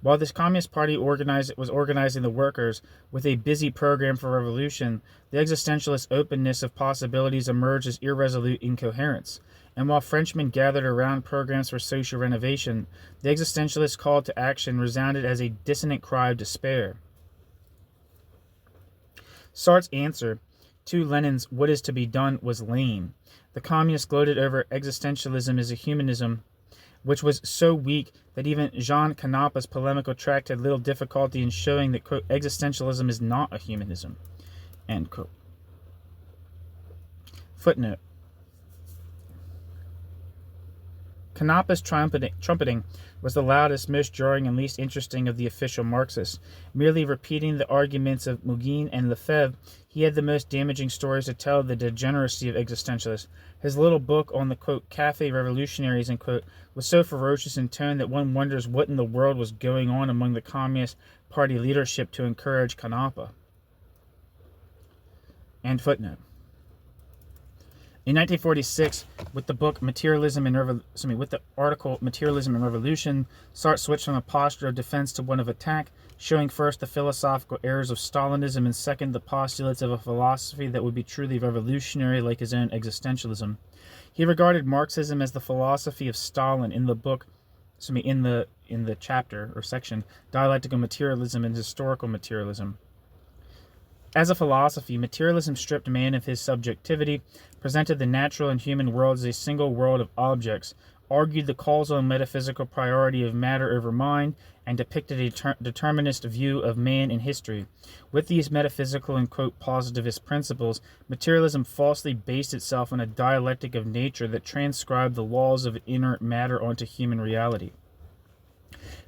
While this Communist Party was organizing the workers with a busy program for revolution, the existentialist openness of possibilities emerged as irresolute incoherence. And while Frenchmen gathered around programs for social renovation, the existentialist call to action resounded as a dissonant cry of despair. Sartre's answer to Lenin's what is to be done was lame. The communists gloated over existentialism as a humanism, which was so weak that even Jean Canepa's polemical tract had little difficulty in showing that, quote, existentialism is not a humanism, end quote. Footnote. Canepa's trumpeting was the loudest, most jarring, and least interesting of the official Marxists. Merely repeating the arguments of Mougin and Lefebvre, he had the most damaging stories to tell of the degeneracy of existentialists. His little book on the, quote, cafe revolutionaries, end quote, was so ferocious in tone that one wonders what in the world was going on among the Communist Party leadership to encourage Canepa. End footnote. In 1946, with the article Materialism and Revolution, Sartre switched from a posture of defense to one of attack, showing first the philosophical errors of Stalinism and second the postulates of a philosophy that would be truly revolutionary like his own existentialism. He regarded Marxism as the philosophy of Stalin in the book, in the chapter or section, Dialectical Materialism and Historical Materialism. As a philosophy, materialism stripped man of his subjectivity, presented the natural and human world as a single world of objects, argued the causal and metaphysical priority of matter over mind, and depicted a determinist view of man in history. With these metaphysical and, quote, positivist principles, materialism falsely based itself on a dialectic of nature that transcribed the laws of inert matter onto human reality.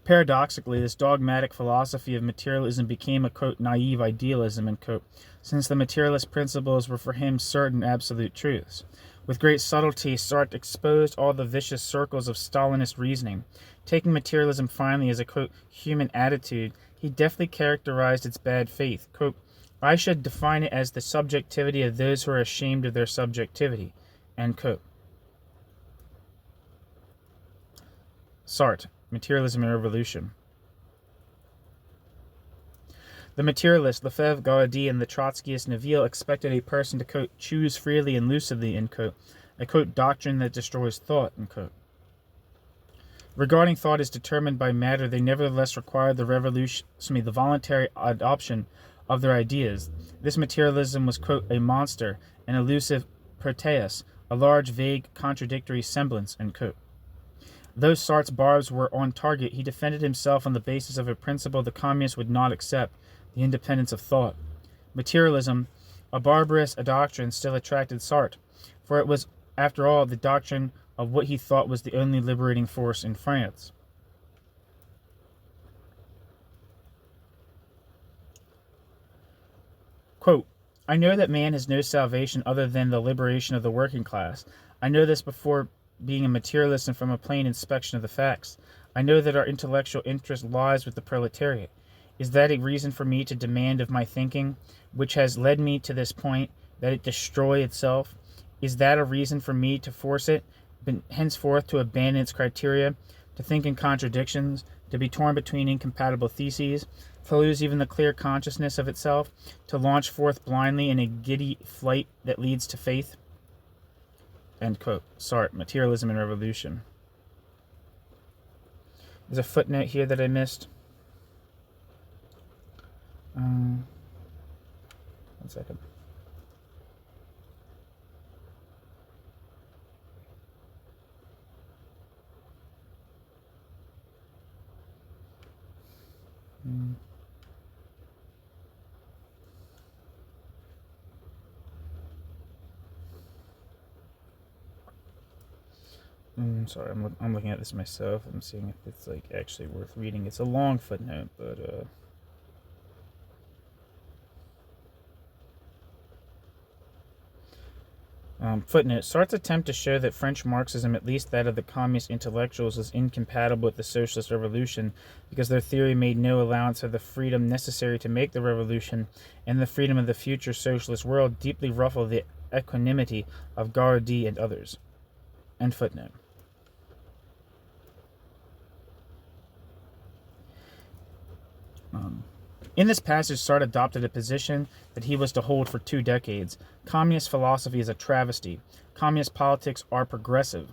Paradoxically, this dogmatic philosophy of materialism became a, quote, naive idealism, end quote, since the materialist principles were for him certain absolute truths. With great subtlety, Sartre exposed all the vicious circles of Stalinist reasoning. Taking materialism finally as a, quote, human attitude, he deftly characterized its bad faith. Quote, I should define it as the subjectivity of those who are ashamed of their subjectivity, end quote. Sartre, Materialism and Revolution. The materialist Lefebvre, Guattari, and the Trotskyist Neville expected a person to, quote, choose freely and lucidly, end quote, a, quote, doctrine that destroys thought, end quote. Regarding thought as determined by matter, they nevertheless required the voluntary adoption of their ideas. This materialism was, quote, a monster, an elusive proteus, a large, vague, contradictory semblance, end quote. Though Sartre's barbs were on target, he defended himself on the basis of a principle the communists would not accept, the independence of thought. Materialism, a barbarous doctrine, still attracted Sartre, for it was, after all, the doctrine of what he thought was the only liberating force in France. Quote, I know that man has no salvation other than the liberation of the working class. I know this before being a materialist and from a plain inspection of the facts. I know that our intellectual interest lies with the proletariat. Is that a reason for me to demand of my thinking, which has led me to this point, that it destroy itself? Is that a reason for me to force it, henceforth to abandon its criteria, to think in contradictions, to be torn between incompatible theses, to lose even the clear consciousness of itself, to launch forth blindly in a giddy flight that leads to faith? End quote. Sartre, Materialism and Revolution. There's a footnote here that I missed. One second. Sorry, I'm looking at this myself. I'm seeing if it's like actually worth reading. It's a long footnote, but footnote. Sartre's attempt to show that French Marxism, at least that of the communist intellectuals, was incompatible with the socialist revolution because their theory made no allowance for the freedom necessary to make the revolution and the freedom of the future socialist world, deeply ruffled the equanimity of Guattari and others. End footnote. In this passage, Sartre adopted a position that he was to hold for 2 decades. Communist philosophy is a travesty. Communist politics are progressive.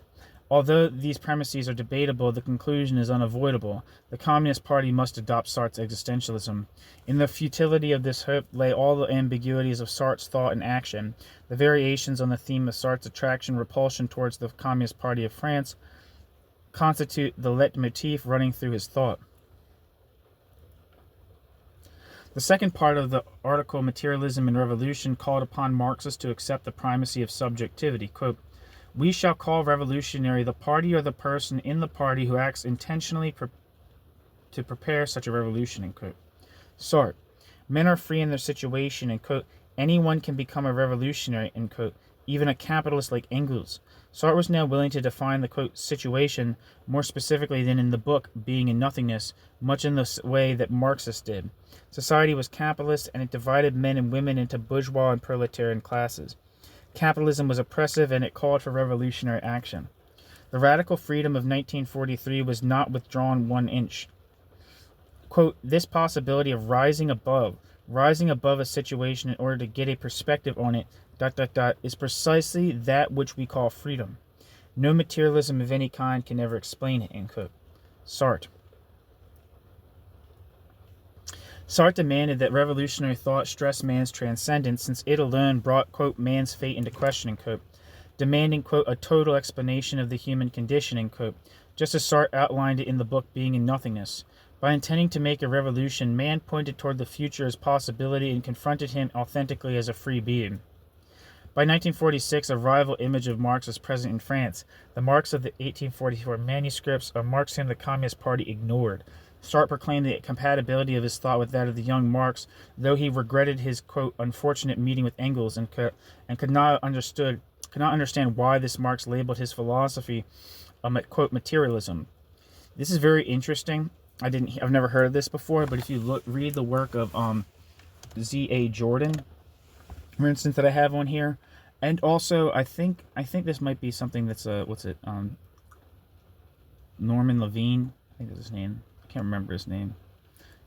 Although these premises are debatable, the conclusion is unavoidable. The Communist Party must adopt Sartre's existentialism. In the futility of this hope lay all the ambiguities of Sartre's thought and action. The variations on the theme of Sartre's attraction-repulsion towards the Communist Party of France constitute the leitmotif running through his thought. The second part of the article, Materialism and Revolution, called upon Marxists to accept the primacy of subjectivity. Quote, we shall call revolutionary the party or the person in the party who acts intentionally to prepare such a revolution, end quote. Sartre, men are free in their situation, and quote, anyone can become a revolutionary, end quote, even a capitalist like Engels. Sartre was now willing to define the, quote, situation more specifically than in the book Being and Nothingness, much in the way that Marxists did. Society was capitalist, and it divided men and women into bourgeois and proletarian classes. Capitalism was oppressive, and it called for revolutionary action. The radical freedom of 1943 was not withdrawn 1 inch. Quote, this possibility of rising above a situation in order to get a perspective on it, is precisely that which we call freedom. No materialism of any kind can ever explain it, end quote. Sartre. Sartre demanded that revolutionary thought stress man's transcendence, since it alone brought, quote, man's fate into question, end quote, demanding, quote, a total explanation of the human condition, end quote, just as Sartre outlined it in the book Being and Nothingness. By intending to make a revolution, man pointed toward the future as possibility and confronted him authentically as a free being. By 1946, a rival image of Marx was present in France. The Marx of the 1844 manuscripts of Marx whom the Communist Party ignored. Sartre proclaimed the compatibility of his thought with that of the young Marx, though he regretted his, quote, unfortunate meeting with Engels and could not understand why this Marx labeled his philosophy, quote, materialism. This is very interesting. I've never heard of this before, but if you read the work of Z.A. Jordan, for instance, that I have on here, and also I think this might be something that's Norman Levine, I think is his name. I can't remember his name.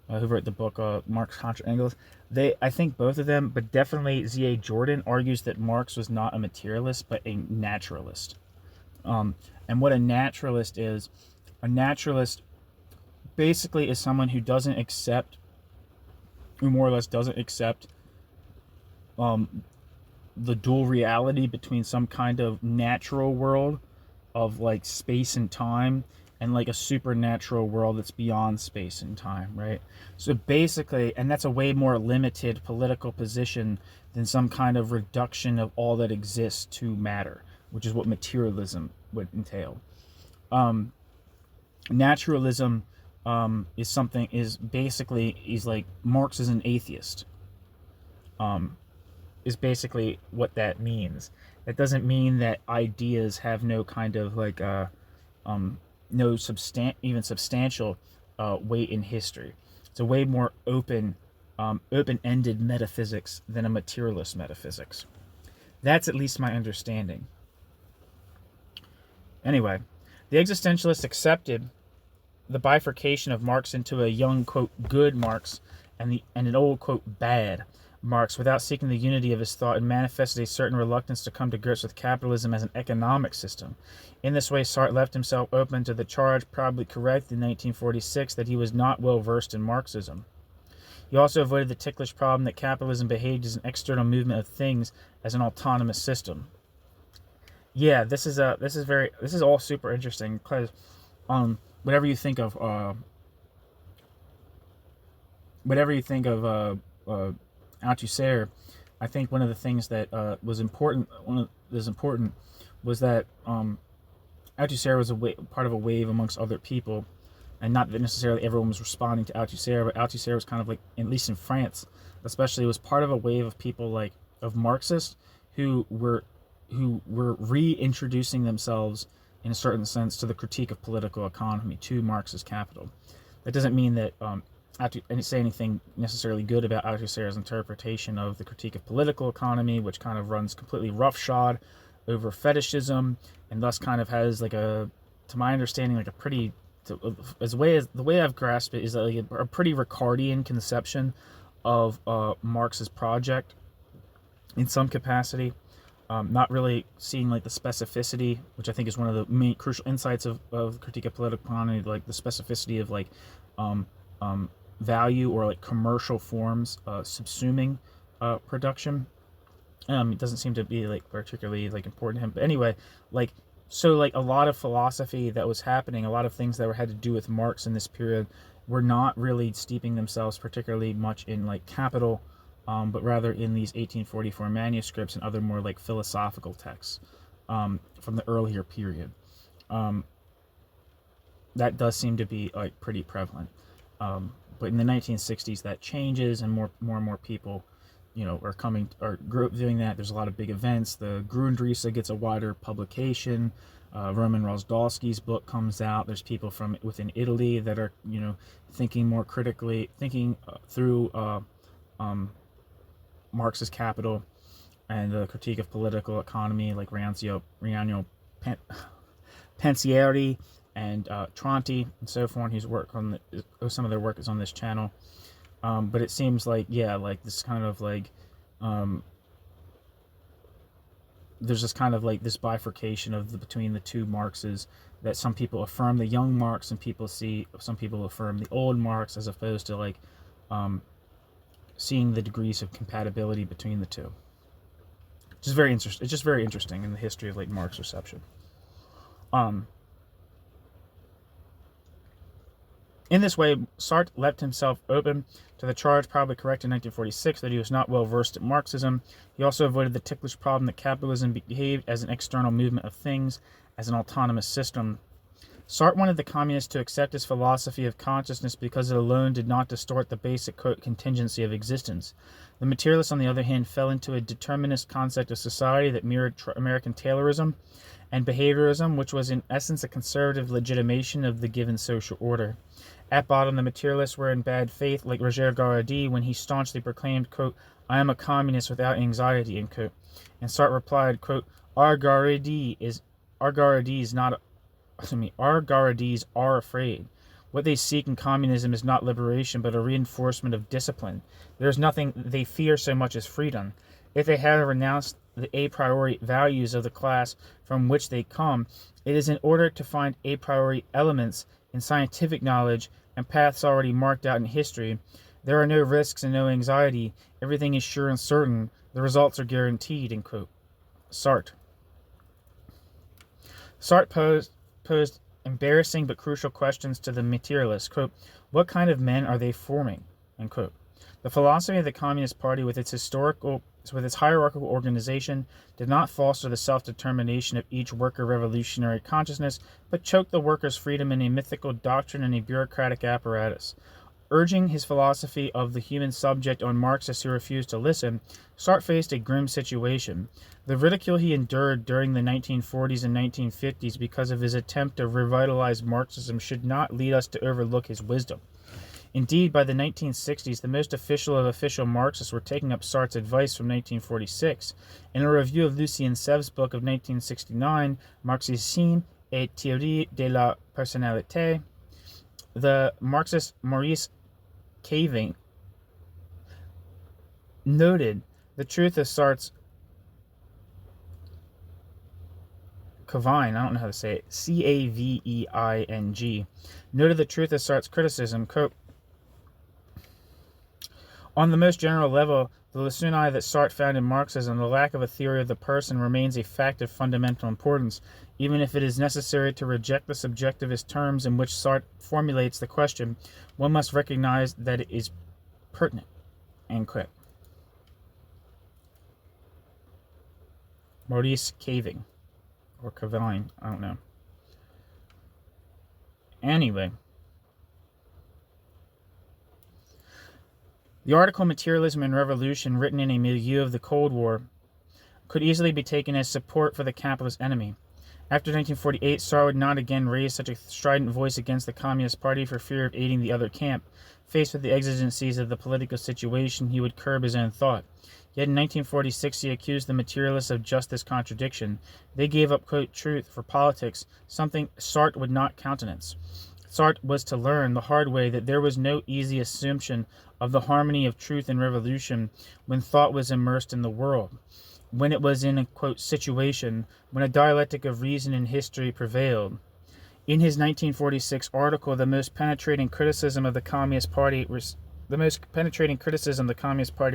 who wrote the book Marx contra Engels. I think both of them, but definitely Z.A. Jordan argues that Marx was not a materialist but a naturalist. And what a naturalist basically is someone who doesn't accept, who more or less doesn't accept the dual reality between some kind of natural world of like space and time and like a supernatural world that's beyond space and time, right? So basically, and that's a way more limited political position than some kind of reduction of all that exists to matter, which is what materialism would entail. Naturalism is like Marx is an atheist. Is basically what that means. That doesn't mean that ideas have no kind of like no substantial weight in history. It's a way more open-ended metaphysics than a materialist metaphysics. That's at least my understanding. Anyway, the existentialists accepted the bifurcation of Marx into a young, quote, good Marx and an old, quote, bad Marx without seeking the unity of his thought, and manifested a certain reluctance to come to grips with capitalism as an economic system. In this way, Sartre left himself open to the charge, probably correct in 1946, that he was not well versed in Marxism. He also avoided the ticklish problem that capitalism behaved as an external movement of things as an autonomous system. Yeah, this is all super interesting because whatever you think of Althusser, I think one of the things that was important was that Althusser was part of a wave amongst other people, and not that necessarily everyone was responding to Althusser, but Althusser was kind of like, at least in France especially, was part of a wave of people of Marxists who were reintroducing themselves in a certain sense to the critique of political economy, to Marx's Capital. That doesn't mean that I didn't say anything necessarily good about Althusser's interpretation of the critique of political economy, which kind of runs completely roughshod over fetishism, and thus kind of has to my understanding, a pretty, the way I've grasped it is like a pretty Ricardian conception of Marx's project in some capacity. Not really seeing the specificity, which I think is one of the main crucial insights of critique of political economy, the specificity of value or commercial forms subsuming production. It doesn't seem to be particularly important to him, but anyway, so a lot of philosophy that was happening, a lot of things that had to do with Marx in this period were not really steeping themselves particularly much in Capital, but rather in these 1844 manuscripts and other more philosophical texts from the earlier period. That does seem to be pretty prevalent. But in the 1960s, that changes, and more and more people, are doing that. There's a lot of big events. The Grundrisse gets a wider publication. Roman Rozdolsky's book comes out. There's people from within Italy that are, thinking more critically, through Marx's Capital and the critique of political economy, like Rianio Pensieri and Tronti and so forth, whose work some of their work is on this channel. But it seems this kind of there's just kind of this bifurcation between the two Marxes, that some people affirm the young Marx and some people affirm the old Marx, as opposed to seeing the degrees of compatibility between the two. It's very interesting in the history of Marx reception. In this way, Sartre left himself open to the charge, probably correct in 1946, that he was not well versed in Marxism. He also avoided the ticklish problem that capitalism behaved as an external movement of things, as an autonomous system. Sartre wanted the communists to accept his philosophy of consciousness because it alone did not distort the basic, quote, contingency of existence. The materialists, on the other hand, fell into a determinist concept of society that mirrored American Taylorism and behaviorism, which was in essence a conservative legitimation of the given social order. At bottom, the materialists were in bad faith, like Roger Garaudy, when he staunchly proclaimed, quote, "I am a communist without anxiety," end quote. And Sartre replied, quote, Our Gauradis are afraid. What they seek in communism is not liberation, but a reinforcement of discipline. There is nothing they fear so much as freedom. If they have renounced the a priori values of the class from which they come, it is in order to find a priori elements in scientific knowledge and paths already marked out in history. There are no risks and no anxiety. Everything is sure and certain. The results are guaranteed. End quote. Sartre. Sartre posed embarrassing but crucial questions to the materialists. Quote, what kind of men are they forming? End quote. The philosophy of the Communist Party, with its hierarchical organization, did not foster the self-determination of each worker revolutionary consciousness, but choked the workers' freedom in a mythical doctrine and a bureaucratic apparatus. Urging his philosophy of the human subject on Marxists who refused to listen, Sartre faced a grim situation. The ridicule he endured during the 1940s and 1950s because of his attempt to revitalize Marxism should not lead us to overlook his wisdom. Indeed, by the 1960s, the most official of official Marxists were taking up Sartre's advice from 1946. In a review of Lucien Sev's book of 1969, Marxisme et théorie de la personnalité, the Marxist Maurice Kojeve noted the truth of Sartre's Cavine, I don't know how to say it, Caveing, noted the truth of Sartre's criticism, quote, on the most general level, the lacunae that Sartre found in Marxism, the lack of a theory of the person, remains a fact of fundamental importance, even if it is necessary to reject the subjectivist terms in which Sartre formulates the question. One must recognize that it is pertinent. End quote. Maurice Caving, or Cavine, I don't know. Anyway, the article Materialism and Revolution, written in a milieu of the Cold War, could easily be taken as support for the capitalist enemy. After 1948, Sartre would not again raise such a strident voice against the Communist Party for fear of aiding the other camp. Faced with the exigencies of the political situation, he would curb his own thought. Yet in 1946, he accused the materialists of just this contradiction. They gave up, quote, truth for politics, something Sartre would not countenance. Sartre was to learn the hard way that there was no easy assumption of the harmony of truth and revolution when thought was immersed in the world, when it was in a, quote, situation, when a dialectic of reason and history prevailed. In his 1946 article, the most penetrating criticism the Communist Party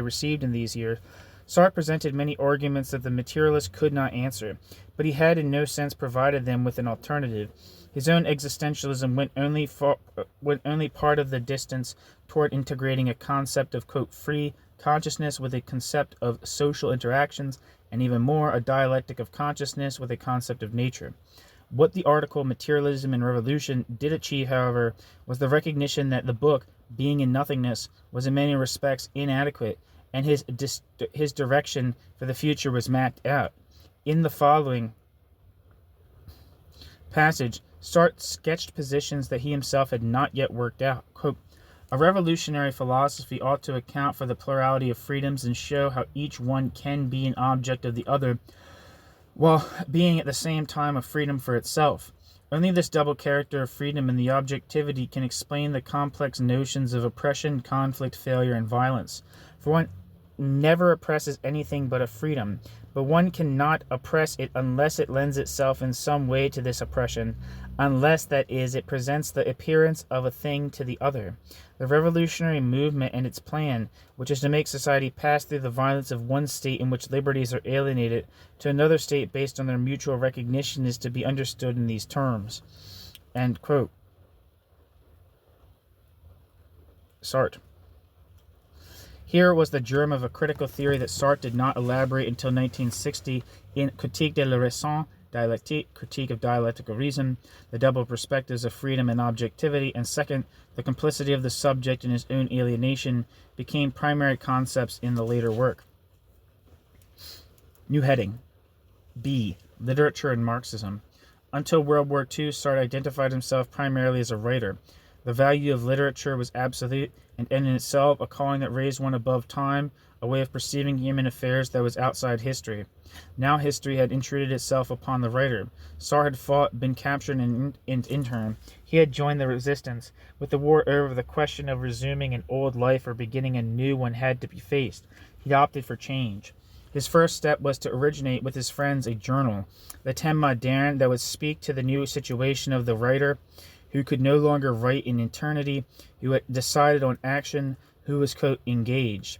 received in these years, Sartre presented many arguments that the materialists could not answer, but he had in no sense provided them with an alternative. His own existentialism went only part of the distance toward integrating a concept of, quote, free consciousness with a concept of social interactions, and even more, a dialectic of consciousness with a concept of nature. What the article Materialism and Revolution did achieve, however, was the recognition that the book, Being in Nothingness, was in many respects inadequate, and his direction for the future was mapped out. In the following passage, Sartre sketched positions that he himself had not yet worked out. Quote, a revolutionary philosophy ought to account for the plurality of freedoms and show how each one can be an object of the other, while being at the same time a freedom for itself. Only this double character of freedom and the objectivity can explain the complex notions of oppression, conflict, failure, and violence. For one never oppresses anything but a freedom, but one cannot oppress it unless it lends itself in some way to this oppression, unless, that is, it presents the appearance of a thing to the other. The revolutionary movement and its plan, which is to make society pass through the violence of one state in which liberties are alienated to another state based on their mutual recognition, is to be understood in these terms. End quote. Sartre. Here was the germ of a critical theory that Sartre did not elaborate until 1960 in Critique de la Raison, Dialectique, Critique of Dialectical Reason, the double perspectives of freedom and objectivity, and second, the complicity of the subject in his own alienation, became primary concepts in the later work. New heading. B. Literature and Marxism. Until World War II, Sartre identified himself primarily as a writer. The value of literature was absolute, and in itself a calling that raised one above time, a way of perceiving human affairs that was outside history. Now history had intruded itself upon the writer. Sartre had fought, been captured, and interned. He had joined the resistance. With the war over, the question of resuming an old life or beginning a new one had to be faced. He opted for change. His first step was to originate with his friends a journal, the Thème Moderne, that would speak to the new situation of the writer, who could no longer write in eternity, who had decided on action, who was, quote, engaged.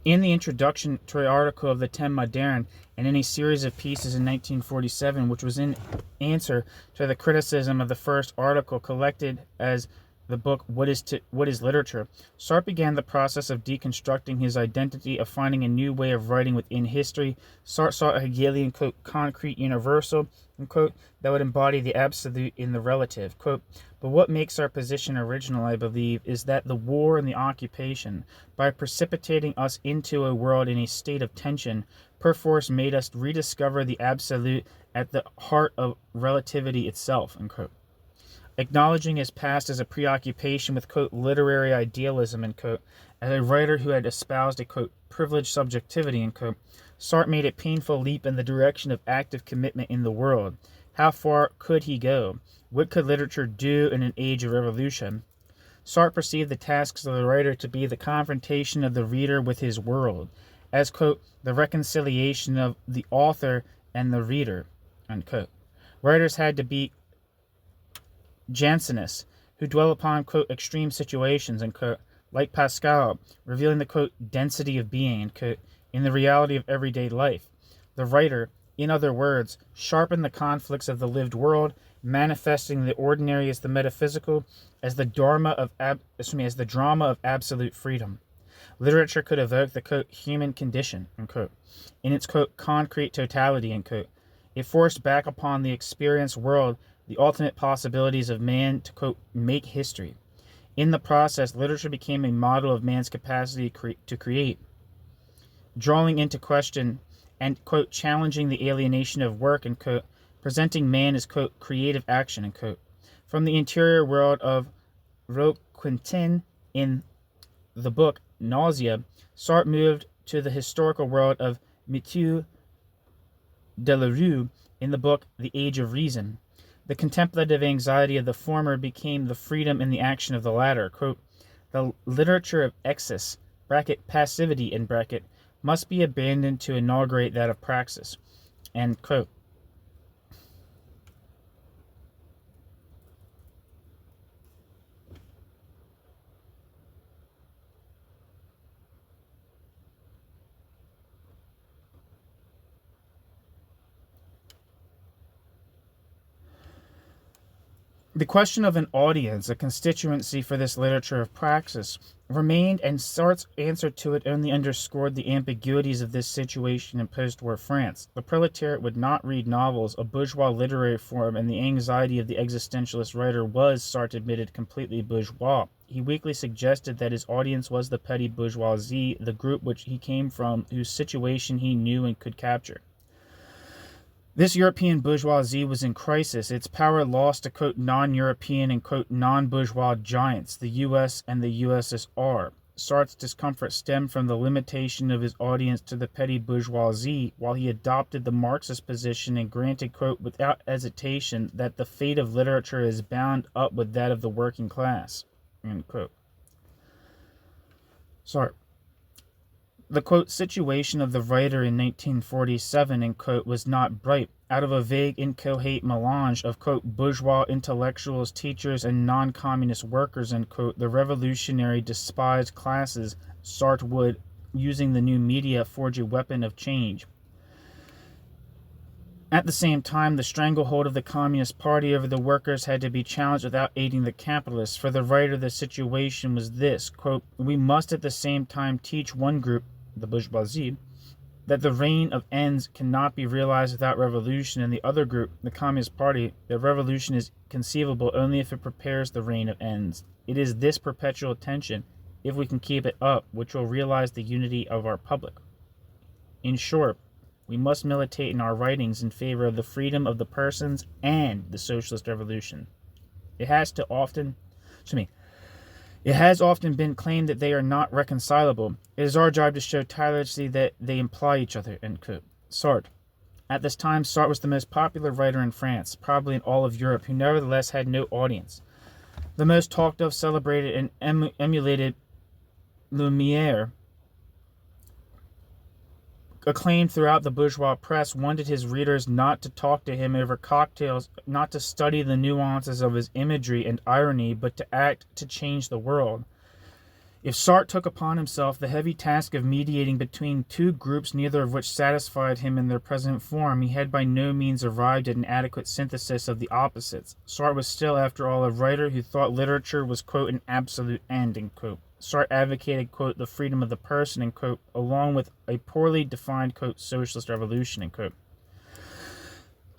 In the introductory article of the Thème Moderne, and in a series of pieces in 1947, which was in answer to the criticism of the first article collected as the book What is Literature, Sartre began the process of deconstructing his identity, of finding a new way of writing within history. Sartre sought a Hegelian, quote, concrete universal, quote, that would embody the absolute in the relative, quote, but what makes our position original, I believe, is that the war and the occupation, by precipitating us into a world in a state of tension, perforce made us rediscover the absolute at the heart of relativity itself, unquote. Acknowledging his past as a preoccupation with, quote, literary idealism, unquote, as a writer who had espoused a, quote, privileged subjectivity, unquote, Sartre made a painful leap in the direction of active commitment in the world. How far could he go? What could literature do in an age of revolution? Sartre perceived the tasks of the writer to be the confrontation of the reader with his world, as, quote, the reconciliation of the author and the reader, unquote. Writers had to be Jansenists, who dwell upon, quote, extreme situations, unquote, like Pascal, revealing the, quote, density of being, unquote, in the reality of everyday life. The writer, in other words, sharpened the conflicts of the lived world, manifesting the ordinary as the metaphysical, as the drama of absolute freedom. Literature could evoke the, quote, human condition, unquote, in its, quote, concrete totality, unquote. It forced back upon the experienced world the ultimate possibilities of man to, quote, make history. In the process, literature became a model of man's capacity to create, drawing into question and, quote, challenging the alienation of work, and, quote, presenting man as, quote, creative action, and, quote. From the interior world of Roquentin in the book Nausea, Sartre moved to the historical world of Mathieu Delarue in the book The Age of Reason. The contemplative anxiety of the former became the freedom in the action of the latter. Quote, the literature of excess, bracket, passivity, in bracket, must be abandoned to inaugurate that of praxis. End quote. The question of an audience, a constituency for this literature of praxis, remained, and Sartre's answer to it only underscored the ambiguities of this situation in post-war France. The proletariat would not read novels, a bourgeois literary form, and the anxiety of the existentialist writer was, Sartre admitted, completely bourgeois. He weakly suggested that his audience was the petty bourgeoisie, the group which he came from, whose situation he knew and could capture. This European bourgeoisie was in crisis, its power lost to, quote, non-European and, quote, non-bourgeois giants, the U.S. and the USSR. Sartre's discomfort stemmed from the limitation of his audience to the petty bourgeoisie, while he adopted the Marxist position and granted, quote, without hesitation, that the fate of literature is bound up with that of the working class, end quote. Sartre. The, quote, situation of the writer in 1947, end quote, was not bright. Out of a vague, inchoate melange of, quote, bourgeois intellectuals, teachers, and non-communist workers, end quote, the revolutionary despised classes, Sartre would, using the new media, forge a weapon of change. At the same time, the stranglehold of the Communist Party over the workers had to be challenged without aiding the capitalists. For the writer, the situation was this, quote, we must at the same time teach one group, the bourgeoisie, that the reign of ends cannot be realized without revolution, and the other group, the Communist Party, that revolution is conceivable only if it prepares the reign of ends. It is this perpetual tension, if we can keep it up, which will realize the unity of our public. In short, we must militate in our writings in favor of the freedom of the persons and the socialist revolution. It has often been claimed that they are not reconcilable. It is our job to show tirelessly that they imply each other." End quote. Sartre. At this time, Sartre was the most popular writer in France, probably in all of Europe, who nevertheless had no audience. The most talked of, celebrated, and emulated Lumiere, acclaimed throughout the bourgeois press, wanted his readers not to talk to him over cocktails, not to study the nuances of his imagery and irony, but to act to change the world. If Sartre took upon himself the heavy task of mediating between two groups, neither of which satisfied him in their present form, he had by no means arrived at an adequate synthesis of the opposites. Sartre was still, after all, a writer who thought literature was, quote, an absolute end, end quote. Sartre advocated, quote, the freedom of the person, end quote, along with a poorly defined, quote, socialist revolution, end quote.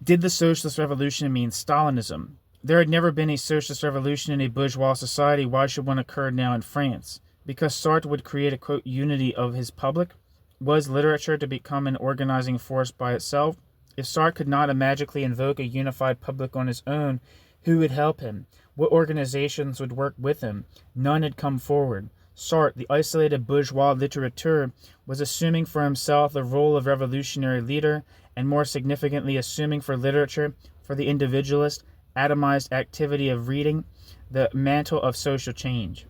Did the socialist revolution mean Stalinism? There had never been a socialist revolution in a bourgeois society. Why should one occur now in France? Because Sartre would create a, quote, unity of his public? Was literature to become an organizing force by itself? If Sartre could not magically invoke a unified public on his own, who would help him? What organizations would work with him? None had come forward. Sartre, the isolated bourgeois litterateur, was assuming for himself the role of revolutionary leader, and more significantly assuming for literature, for the individualist, atomized activity of reading, the mantle of social change.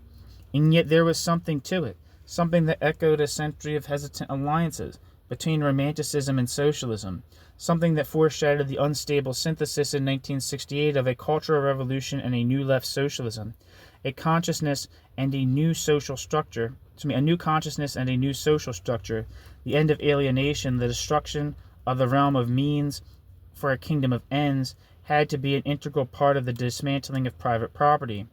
And yet there was something to it, something that echoed a century of hesitant alliances between Romanticism and socialism, something that foreshadowed the unstable synthesis in 1968 of a cultural revolution and a new left socialism, a consciousness and a new social structure, the end of alienation, the destruction of the realm of means for a kingdom of ends, had to be an integral part of the dismantling of private property.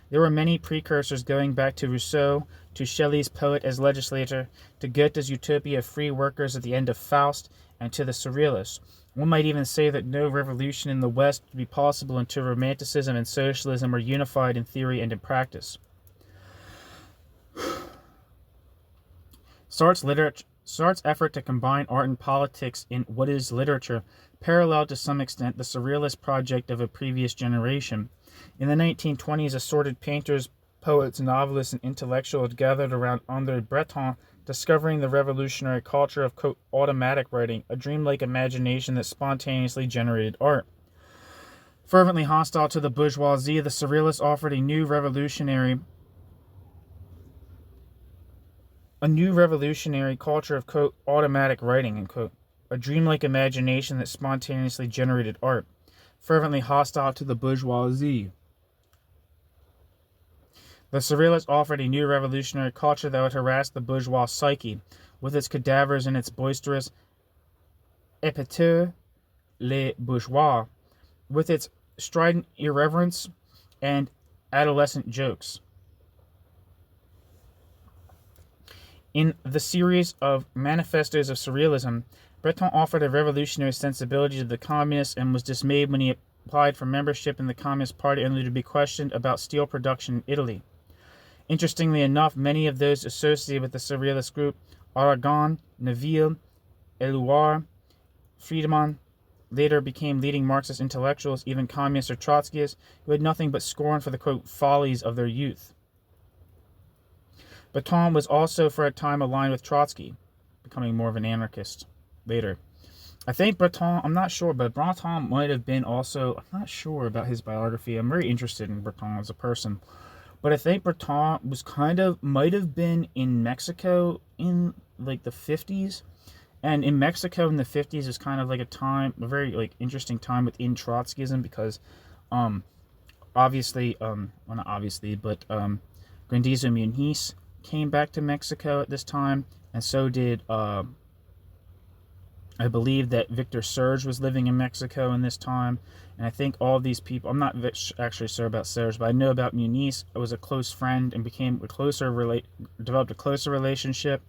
There were many precursors going back to Rousseau, to Shelley's Poet as Legislator, to Goethe's Utopia of Free Workers at the end of Faust, and to the Surrealists. One might even say that no revolution in the West would be possible until Romanticism and Socialism were unified in theory and in practice. Sartre's effort to combine art and politics in what is literature paralleled to some extent the Surrealist project of a previous generation. In the 1920s, assorted painters, poets, novelists, and intellectuals gathered around André Breton, discovering the revolutionary culture of, quote, automatic writing, a dreamlike imagination that spontaneously generated art. Fervently hostile to the bourgeoisie, the Surrealists offered a new revolutionary culture of, quote, automatic writing, end quote, a dreamlike imagination that spontaneously generated art. Fervently hostile to the bourgeoisie. The Surrealists offered a new revolutionary culture that would harass the bourgeois psyche, with its cadavers and its boisterous épiteux, les bourgeois, with its strident irreverence and adolescent jokes. In the series of manifestos of Surrealism, Breton offered a revolutionary sensibility to the communists and was dismayed when he applied for membership in the Communist Party only to be questioned about steel production in Italy. Interestingly enough, many of those associated with the Surrealist group, Aragon, Neville, Éluard, Friedemann, later became leading Marxist intellectuals, even communists or Trotskyists, who had nothing but scorn for the, quote, follies of their youth. Breton was also for a time aligned with Trotsky, becoming more of an anarchist later. I think Breton, I'm not sure, but Breton might have been also, I'm not sure about his biography. I'm very interested in Breton as a person. But I think Breton was might have been in Mexico in like the 50s. And in Mexico in the 50s is kind of like a very like interesting time within Trotskyism because Grandioso Muniz came back to Mexico at this time, and so did I believe that Victor Serge was living in Mexico in this time, and I think all these people, I'm not actually sure about Serge, but I know about Muniz. I was a close friend and developed a closer relationship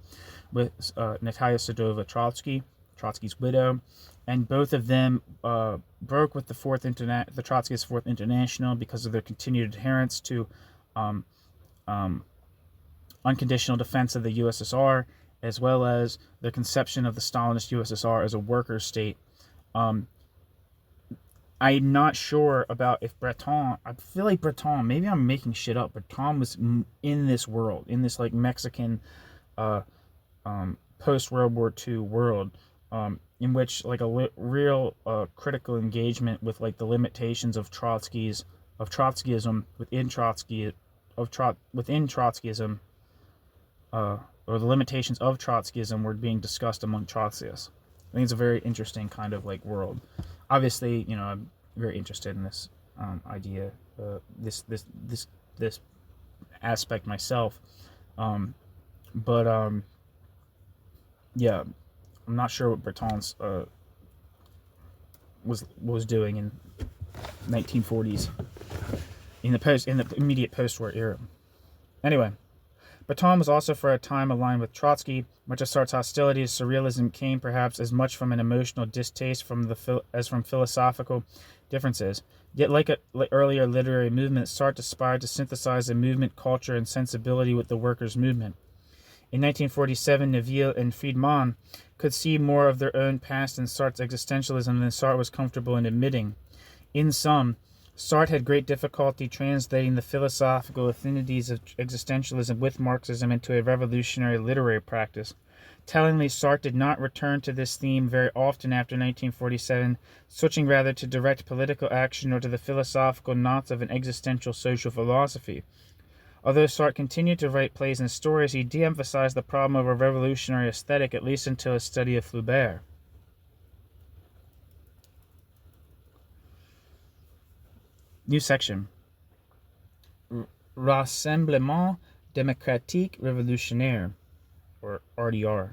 with Natalia Sadova Trotsky, Trotsky's widow, and both of them broke with the Trotskyist Fourth International because of their continued adherence to unconditional defense of the USSR, as well as the conception of the Stalinist USSR as a worker state. I'm not sure about if Breton, I feel like Breton, maybe I'm making shit up, Breton was in this world, in this like Mexican post-World War II world, in which like a real critical engagement with like the limitations of Trotskyism within Trotskyism, or the limitations of Trotskyism were being discussed among Trotskyists. I think it's a very interesting kind of like world. Obviously, I'm very interested in this idea, this aspect myself. Yeah, I'm not sure what Breton's was doing in 1940s in the immediate post-war era. Anyway, Breton was also for a time aligned with Trotsky. Much of Sartre's hostilities to surrealism came perhaps as much from an emotional distaste as from philosophical differences. Yet, like earlier literary movements, Sartre aspired to synthesize a movement, culture, and sensibility with the workers' movement. In 1947, Neville and Friedman could see more of their own past in Sartre's existentialism than Sartre was comfortable in admitting. In sum, Sartre had great difficulty translating the philosophical affinities of existentialism with Marxism into a revolutionary literary practice. Tellingly, Sartre did not return to this theme very often after 1947, switching rather to direct political action or to the philosophical knots of an existential social philosophy. Although Sartre continued to write plays and stories, he de-emphasized the problem of a revolutionary aesthetic, at least until his study of Flaubert. New section. Rassemblement Démocratique Révolutionnaire, or RDR.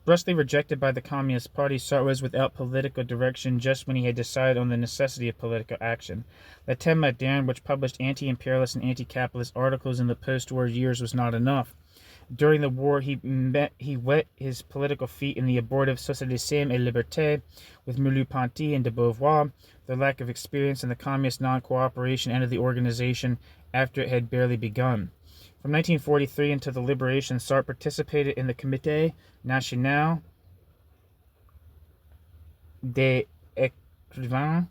Brusquely rejected by the Communist Party, Sartre was without political direction just when he had decided on the necessity of political action. Le Thème Moderne, which published anti-imperialist and anti-capitalist articles in the post-war years, was not enough. During the war, he wet his political feet in the abortive Socialisme et Liberté with Merleau-Ponty and de Beauvoir. Their lack of experience in the communist non-cooperation ended the organization after it had barely begun. From 1943 until the liberation, Sartre participated in the Comité National des Écrivains,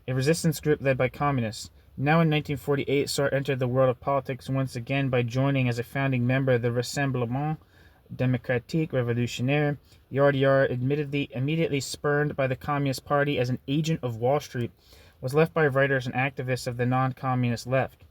a resistance group led by communists. Now in 1948, Sartre entered the world of politics once again by joining as a founding member of the Rassemblement Démocratique Révolutionnaire. The RDR, immediately spurned by the Communist Party as an agent of Wall Street, was led by writers and activists of the non-communist left.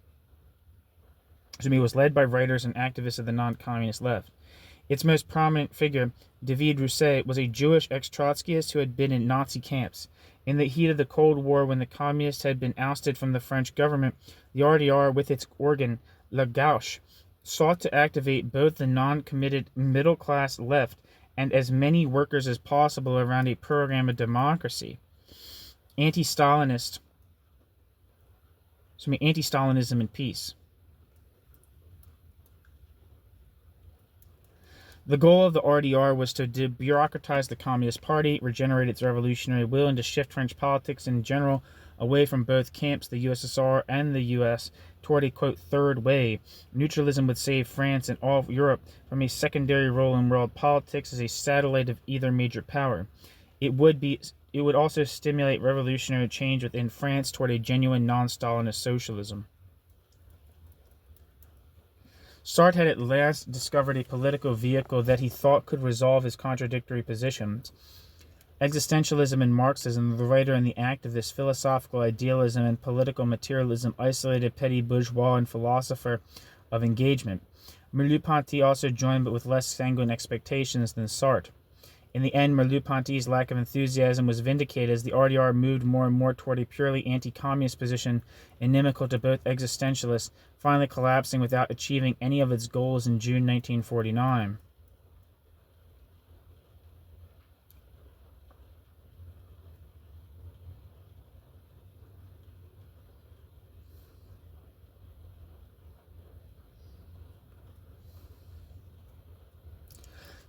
Its most prominent figure, David Rousset, was a Jewish ex-Trotskyist who had been in Nazi camps. In the heat of the Cold War, when the communists had been ousted from the French government, the RDR, with its organ, La Gauche, sought to activate both the non-committed middle-class left and as many workers as possible around a program of democracy. Anti-Stalinism and peace. The goal of the RDR was to debureaucratize the Communist Party, regenerate its revolutionary will, and to shift French politics in general away from both camps, the USSR and the US, toward a, quote, third way. Neutralism would save France and all of Europe from a secondary role in world politics as a satellite of either major power. It would also stimulate revolutionary change within France toward a genuine non-Stalinist socialism. Sartre had at last discovered a political vehicle that he thought could resolve his contradictory positions. Existentialism and Marxism, the writer and the activist, philosophical idealism and political materialism, isolated petty bourgeois and philosopher of engagement. Merleau-Ponty also joined, but with less sanguine expectations than Sartre. In the end, Merleau-Ponty's lack of enthusiasm was vindicated as the RDR moved more and more toward a purely anti-communist position inimical to both existentialists, finally collapsing without achieving any of its goals in June 1949.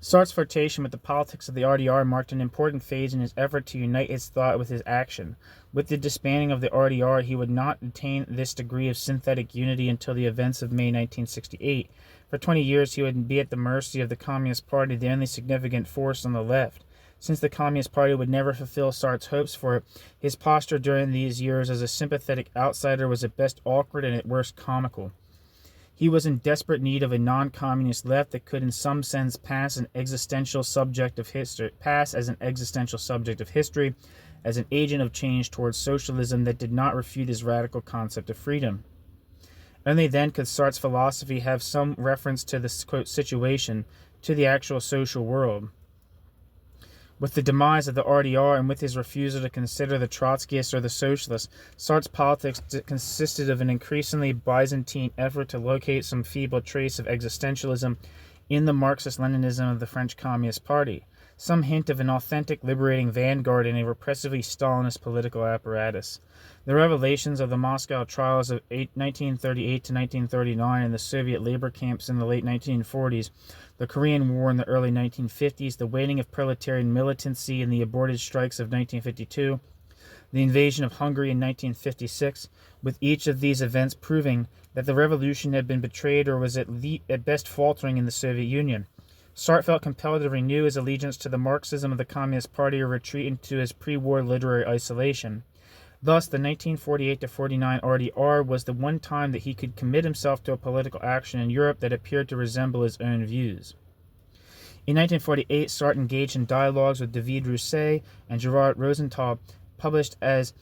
Sartre's flirtation with the politics of the RDR marked an important phase in his effort to unite its thought with his action. With the disbanding of the RDR, he would not attain this degree of synthetic unity until the events of May 1968. For 20 years, he would be at the mercy of the Communist Party, the only significant force on the left. Since the Communist Party would never fulfill Sartre's hopes for it, his posture during these years as a sympathetic outsider was at best awkward and at worst comical. He was in desperate need of a non-communist left that could in some sense pass as an existential subject of history, as an agent of change towards socialism that did not refute his radical concept of freedom. Only then could Sartre's philosophy have some reference to this, quote, situation, to the actual social world. With the demise of the RDR and with his refusal to consider the Trotskyists or the Socialists, Sartre's politics consisted of an increasingly Byzantine effort to locate some feeble trace of existentialism in the Marxist-Leninism of the French Communist Party, some hint of an authentic liberating vanguard in a repressively Stalinist political apparatus. The revelations of the Moscow trials of 1938 to 1939 and the Soviet labor camps in the late 1940s, the Korean War in the early 1950s, the waning of proletarian militancy and the aborted strikes of 1952, the invasion of Hungary in 1956, with each of these events proving that the revolution had been betrayed or was at best faltering in the Soviet Union. Sartre felt compelled to renew his allegiance to the Marxism of the Communist Party or retreat into his pre-war literary isolation. Thus, the 1948-49 RDR was the one time that he could commit himself to a political action in Europe that appeared to resemble his own views. In 1948, Sartre engaged in dialogues with David Rousset and Gerard Rosenthal, published as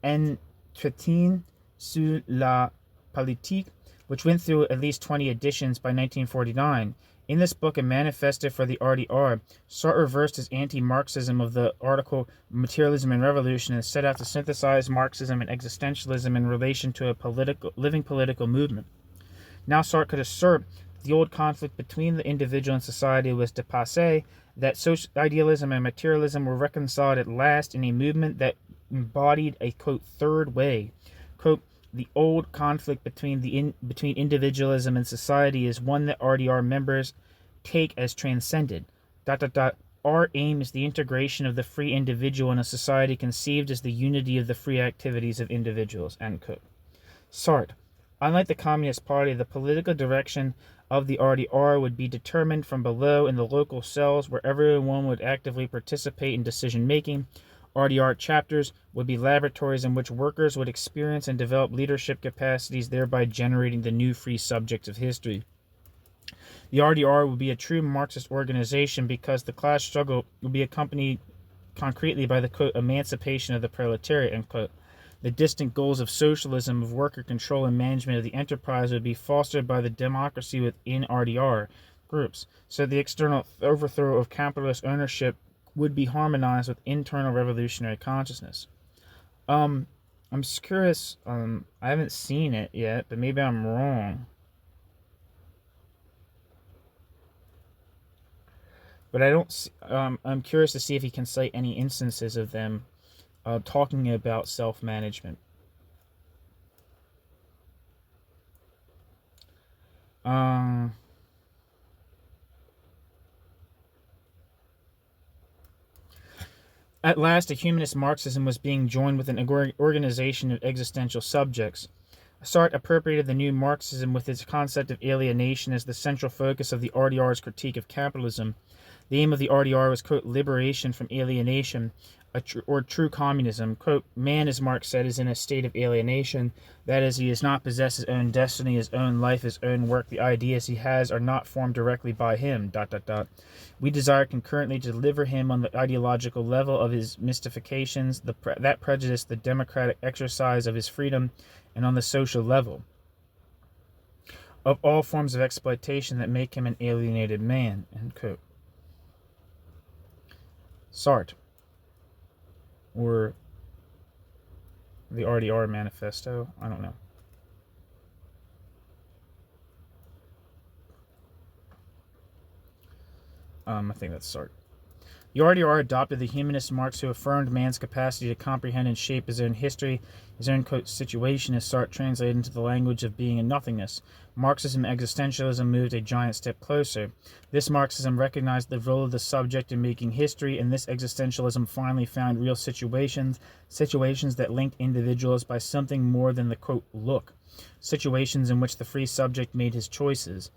Entretien sur la politique, which went through at least 20 editions by 1949. In this book, a manifesto for the RDR, Sartre reversed his anti-Marxism of the article Materialism and Revolution and set out to synthesize Marxism and existentialism in relation to a living political movement. Now Sartre could assert the old conflict between the individual and society was dépassé, that idealism and materialism were reconciled at last in a movement that embodied a, quote, third way. Quote, the old conflict between individualism and society is one that RDR members take as transcended. Our aim is the integration of the free individual in a society conceived as the unity of the free activities of individuals. End quote. Sartre. Unlike the Communist Party, the political direction of the RDR would be determined from below in the local cells where everyone would actively participate in decision-making. RDR chapters would be laboratories in which workers would experience and develop leadership capacities, thereby generating the new free subjects of history. The RDR would be a true Marxist organization because the class struggle would be accompanied concretely by the, quote, emancipation of the proletariat, end quote. The distant goals of socialism, of worker control and management of the enterprise would be fostered by the democracy within RDR groups. So the external overthrow of capitalist ownership would be harmonized with internal revolutionary consciousness. I'm just curious, I haven't seen it yet, but maybe I'm wrong. But I'm curious to see if he can cite any instances of them talking about self-management. At last, a humanist Marxism was being joined with an organization of existential subjects. Sartre appropriated the new Marxism with its concept of alienation as the central focus of the RDR's critique of capitalism. The aim of the RDR was, quote, liberation from alienation, or true communism. Quote, man, as Marx said, is in a state of alienation. That is, he does not possess his own destiny, his own life, his own work. The ideas he has are not formed directly by him, ... We desire concurrently to deliver him on the ideological level of his mystifications, that prejudice, the democratic exercise of his freedom, and on the social level of all forms of exploitation that make him an alienated man, end quote. Sartre, or the RDR manifesto, I don't know. I think that's Sartre. The RDR adopted the humanist Marx, who affirmed man's capacity to comprehend and shape his own history, his own quote, situation, as Sartre translated into the language of being and nothingness. Marxism and existentialism moved a giant step closer. This Marxism recognized the role of the subject in making history, and this existentialism finally found real situations that linked individuals by something more than the quote, look, situations in which the free subject made his choices.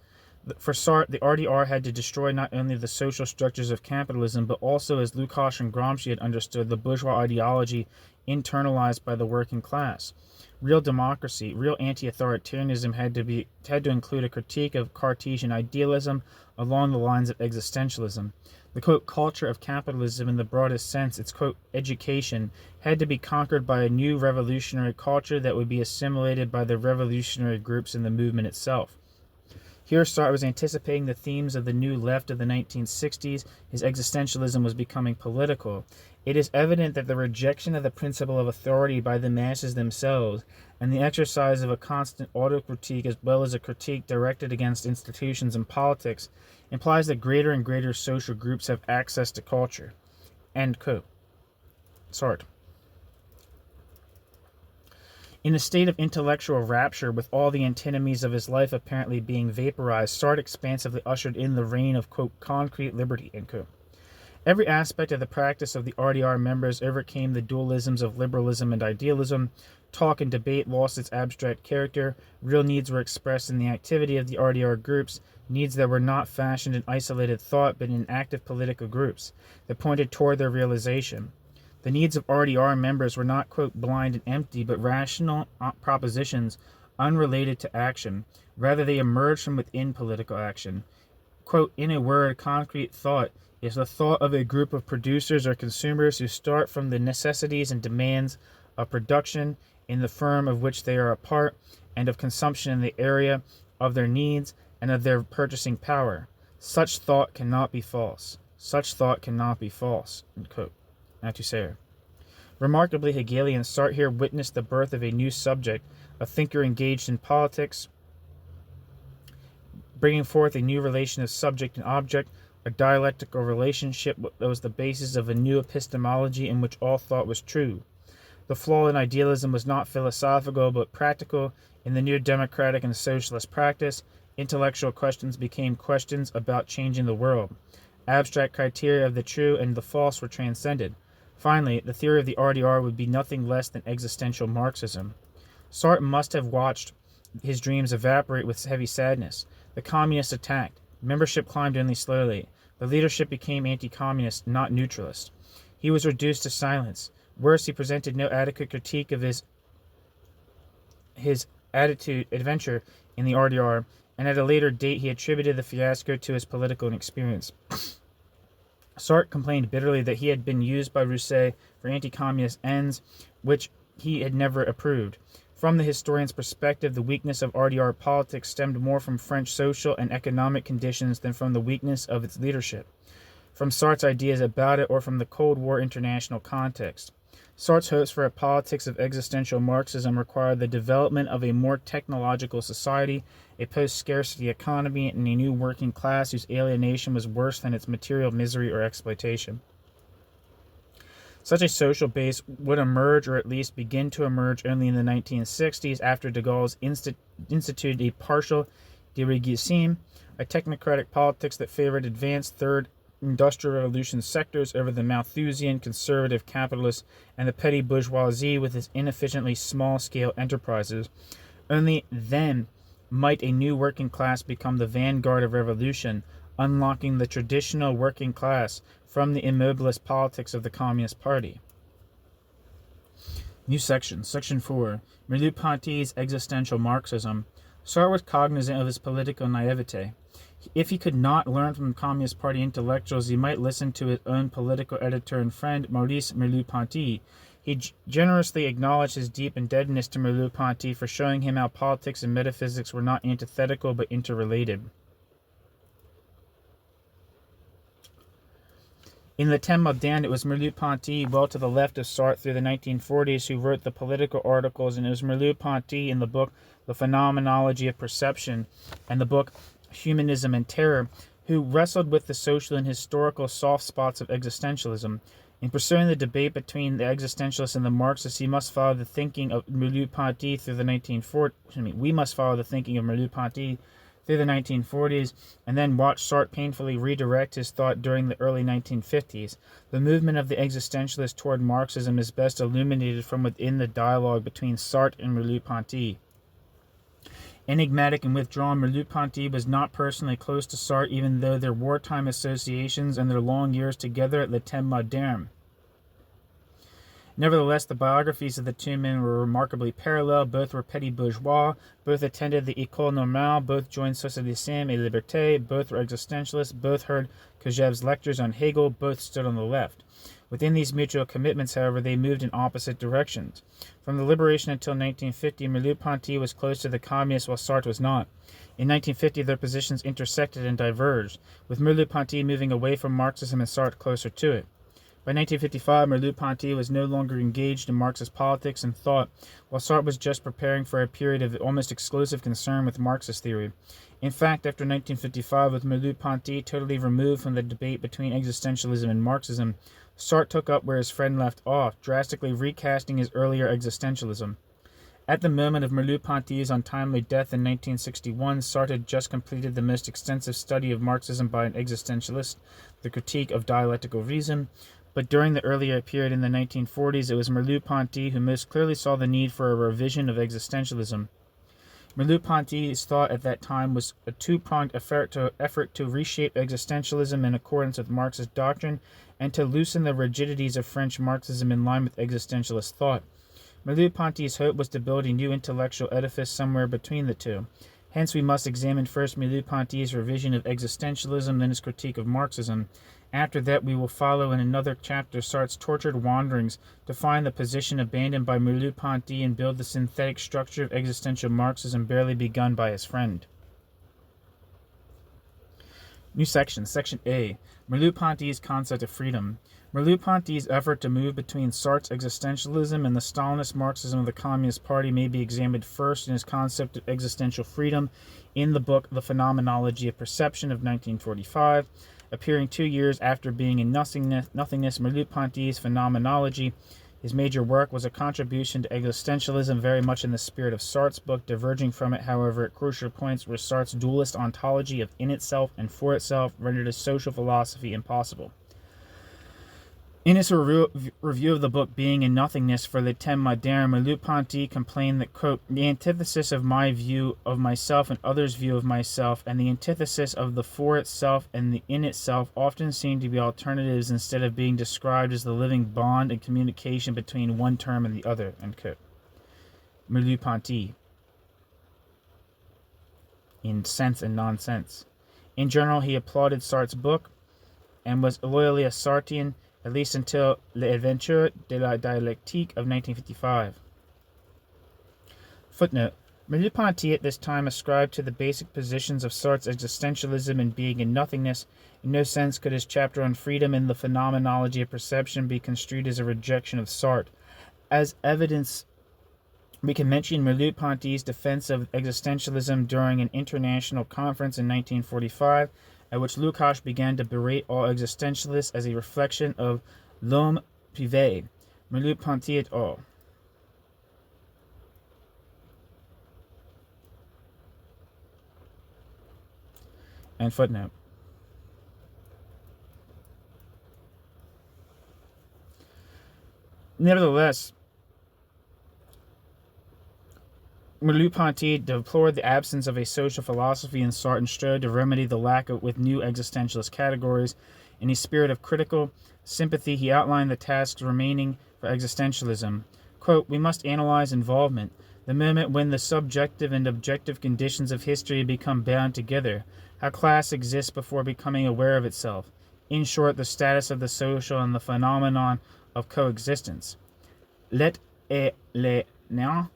For Sartre, the RDR had to destroy not only the social structures of capitalism, but also, as Lukacs and Goldmann had understood, the bourgeois ideology internalized by the working class. Real democracy, real anti-authoritarianism had to include a critique of Cartesian idealism along the lines of existentialism. The quote, culture of capitalism in the broadest sense, its quote, education, had to be conquered by a new revolutionary culture that would be assimilated by the revolutionary groups in the movement itself. Here, Sartre was anticipating the themes of the new left of the 1960s. His existentialism was becoming political. It is evident that the rejection of the principle of authority by the masses themselves and the exercise of a constant auto-critique, as well as a critique directed against institutions and politics, implies that greater and greater social groups have access to culture. End quote. Sartre. In a state of intellectual rapture, with all the antinomies of his life apparently being vaporized, Sartre expansively ushered in the reign of, quote, concrete liberty, end quote. Every aspect of the practice of the RDR members overcame the dualisms of liberalism and idealism. Talk and debate lost its abstract character. Real needs were expressed in the activity of the RDR groups, needs that were not fashioned in isolated thought, but in active political groups that pointed toward their realization. The needs of RDR members were not, quote, blind and empty, but rational propositions unrelated to action. Rather, they emerged from within political action. Quote, in a word, concrete thought is the thought of a group of producers or consumers who start from the necessities and demands of production in the firm of which they are a part, and of consumption in the area of their needs and of their purchasing power. Such thought cannot be false. Such thought cannot be false, end quote. Althusser. Remarkably, Hegelian, Sartre here witnessed the birth of a new subject, a thinker engaged in politics, bringing forth a new relation of subject and object, a dialectical relationship that was the basis of a new epistemology in which all thought was true. The flaw in idealism was not philosophical but practical. In the new democratic and socialist practice, intellectual questions became questions about changing the world. Abstract criteria of the true and the false were transcended. Finally, the theory of the RDR would be nothing less than existential Marxism. Sartre must have watched his dreams evaporate with heavy sadness. The communists attacked. Membership climbed only slowly. The leadership became anti-communist, not neutralist. He was reduced to silence. Worse, he presented no adequate critique of his adventure in the RDR, and at a later date he attributed the fiasco to his political inexperience. Sartre complained bitterly that he had been used by Rousseau for anti-communist ends, which he had never approved. From the historian's perspective, the weakness of RDR politics stemmed more from French social and economic conditions than from the weakness of its leadership, from Sartre's ideas about it, or from the Cold War international context. Sartre's hopes for a politics of existential Marxism required the development of a more technological society, a post-scarcity economy, and a new working class whose alienation was worse than its material misery or exploitation. Such a social base would emerge, or at least begin to emerge, only in the 1960s after de Gaulle's instituted a partial dirigisme, a technocratic politics that favored advanced third industrial revolution sectors over the Malthusian conservative capitalists and the petty bourgeoisie with its inefficiently small-scale enterprises. Only then might a new working class become the vanguard of revolution, unlocking the traditional working class from the immobilist politics of the Communist Party. New section. Section 4. Merleau-Ponty's Existential Marxism. Sartre was cognizant of his political naivete. If he could not learn from Communist Party intellectuals, he might listen to his own political editor and friend, Maurice Merleau-Ponty. He generously acknowledged his deep indebtedness to Merleau-Ponty for showing him how politics and metaphysics were not antithetical but interrelated. In Le Temps Moderne, it was Merleau-Ponty, well to the left of Sartre through the 1940s, who wrote the political articles, and it was Merleau-Ponty in the book The Phenomenology of Perception and the book Humanism and Terror, who wrestled with the social and historical soft spots of existentialism. In pursuing the debate between the existentialists and the Marxists, he must follow the thinking of Merleau-Ponty through the 1940s. We must follow the thinking of Merleau-Ponty through the 1940s, and then watch Sartre painfully redirect his thought during the early 1950s. The movement of the existentialists toward Marxism is best illuminated from within the dialogue between Sartre and Merleau-Ponty. Enigmatic and withdrawn, Merleau-Ponty was not personally close to Sartre, even though their wartime associations and their long years together at Le Temps Moderne. Nevertheless, the biographies of the two men were remarkably parallel. Both were petty bourgeois, both attended the École Normale, both joined Socialisme et Liberté, both were existentialists, both heard Kojeve's lectures on Hegel, both stood on the left. Within these mutual commitments, however, they moved in opposite directions. From the Liberation until 1950, Merleau-Ponty was close to the communists while Sartre was not. In 1950, their positions intersected and diverged, with Merleau-Ponty moving away from Marxism and Sartre closer to it. By 1955, Merleau-Ponty was no longer engaged in Marxist politics and thought, while Sartre was just preparing for a period of almost exclusive concern with Marxist theory. In fact, after 1955, with Merleau-Ponty totally removed from the debate between existentialism and Marxism, Sartre took up where his friend left off, drastically recasting his earlier existentialism. At the moment of Merleau-Ponty's untimely death in 1961, Sartre had just completed the most extensive study of Marxism by an existentialist, the Critique of Dialectical Reason. But during the earlier period in the 1940s, it was Merleau-Ponty who most clearly saw the need for a revision of existentialism. Merleau-Ponty's thought at that time was a two-pronged effort to reshape existentialism in accordance with Marxist doctrine and to loosen the rigidities of French Marxism in line with existentialist thought. Merleau-Ponty's hope was to build a new intellectual edifice somewhere between the two. Hence, we must examine first Merleau-Ponty's revision of existentialism, then his critique of Marxism. After that, we will follow in another chapter Sartre's tortured wanderings to find the position abandoned by Merleau-Ponty and build the synthetic structure of existential Marxism barely begun by his friend. New section, Section A, Merleau-Ponty's concept of freedom. Merleau-Ponty's effort to move between Sartre's existentialism and the Stalinist Marxism of the Communist Party may be examined first in his concept of existential freedom in the book The Phenomenology of Perception of 1945. Appearing 2 years after being in Nothingness, Merleau-Ponty's Phenomenology, his major work, was a contribution to existentialism very much in the spirit of Sartre's book, diverging from it, however, at crucial points where Sartre's dualist ontology of in itself and for itself rendered a social philosophy impossible. In his review of the book Being in Nothingness for Le Temps Moderne, Merleau-Ponty complained that, quote, the antithesis of my view of myself and others' view of myself, and the antithesis of the for itself and the in itself often seem to be alternatives instead of being described as the living bond and communication between one term and the other, end quote. Merleau-Ponty, in Sense and Nonsense. In general, he applauded Sartre's book and was loyally a Sartrean, at least until L'Aventure de la Dialectique of 1955. Footnote. Merleau-Ponty at this time ascribed to the basic positions of Sartre's existentialism and being in nothingness. In no sense could his chapter on freedom in the phenomenology of perception be construed as a rejection of Sartre. As evidence, we can mention Merleau-Ponty's defense of existentialism during an international conference in 1945, at which Lukacs began to berate all existentialists as a reflection of l'homme privé, Merleau-Ponty et al. And footnote. Nevertheless, Merleau-Ponty deplored the absence of a social philosophy in Sartre and strove to remedy the lack of with new existentialist categories. In a spirit of critical sympathy, he outlined the tasks remaining for existentialism. Quote, we must analyze involvement, the moment when the subjective and objective conditions of history become bound together, how class exists before becoming aware of itself. In short, the status of the social and the phenomenon of coexistence. Let et le now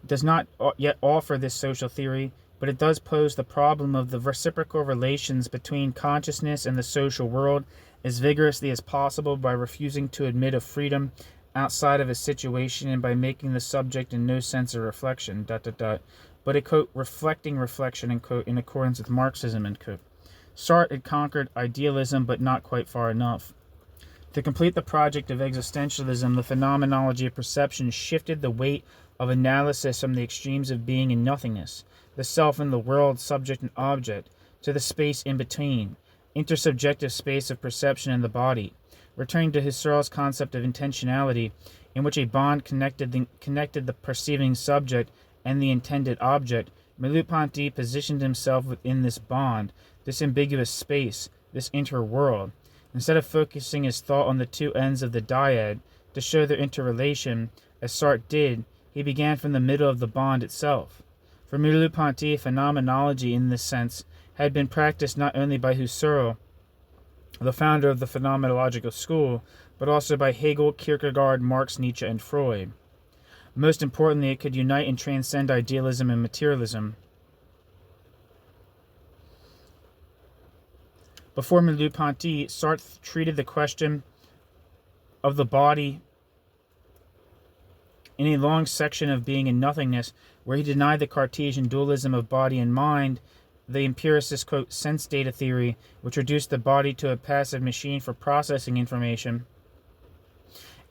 does not yet offer this social theory, but it does pose the problem of the reciprocal relations between consciousness and the social world as vigorously as possible by refusing to admit of freedom outside of a situation and by making the subject in no sense a reflection, but a, quote, reflecting reflection, end quote, in accordance with Marxism, end quote. Sartre had conquered idealism, but not quite far enough. To complete the project of existentialism, the phenomenology of perception shifted the weight of analysis from the extremes of being and nothingness, the self and the world, subject and object, to the space in between, intersubjective space of perception and the body, returning to Husserl's concept of intentionality, in which a bond connected the perceiving subject and the intended object. Merleau-Ponty positioned himself within this bond, this ambiguous space, this interworld. Instead of focusing his thought on the two ends of the dyad to show their interrelation, as Sartre did, he began from the middle of the bond itself. For Merleau-Ponty, phenomenology in this sense had been practiced not only by Husserl, the founder of the phenomenological school, but also by Hegel, Kierkegaard, Marx, Nietzsche, and Freud. Most importantly, it could unite and transcend idealism and materialism. Before Merleau-Ponty, Sartre treated the question of the body in a long section of Being and Nothingness, where he denied the Cartesian dualism of body and mind, the empiricist, quote, sense data theory, which reduced the body to a passive machine for processing information,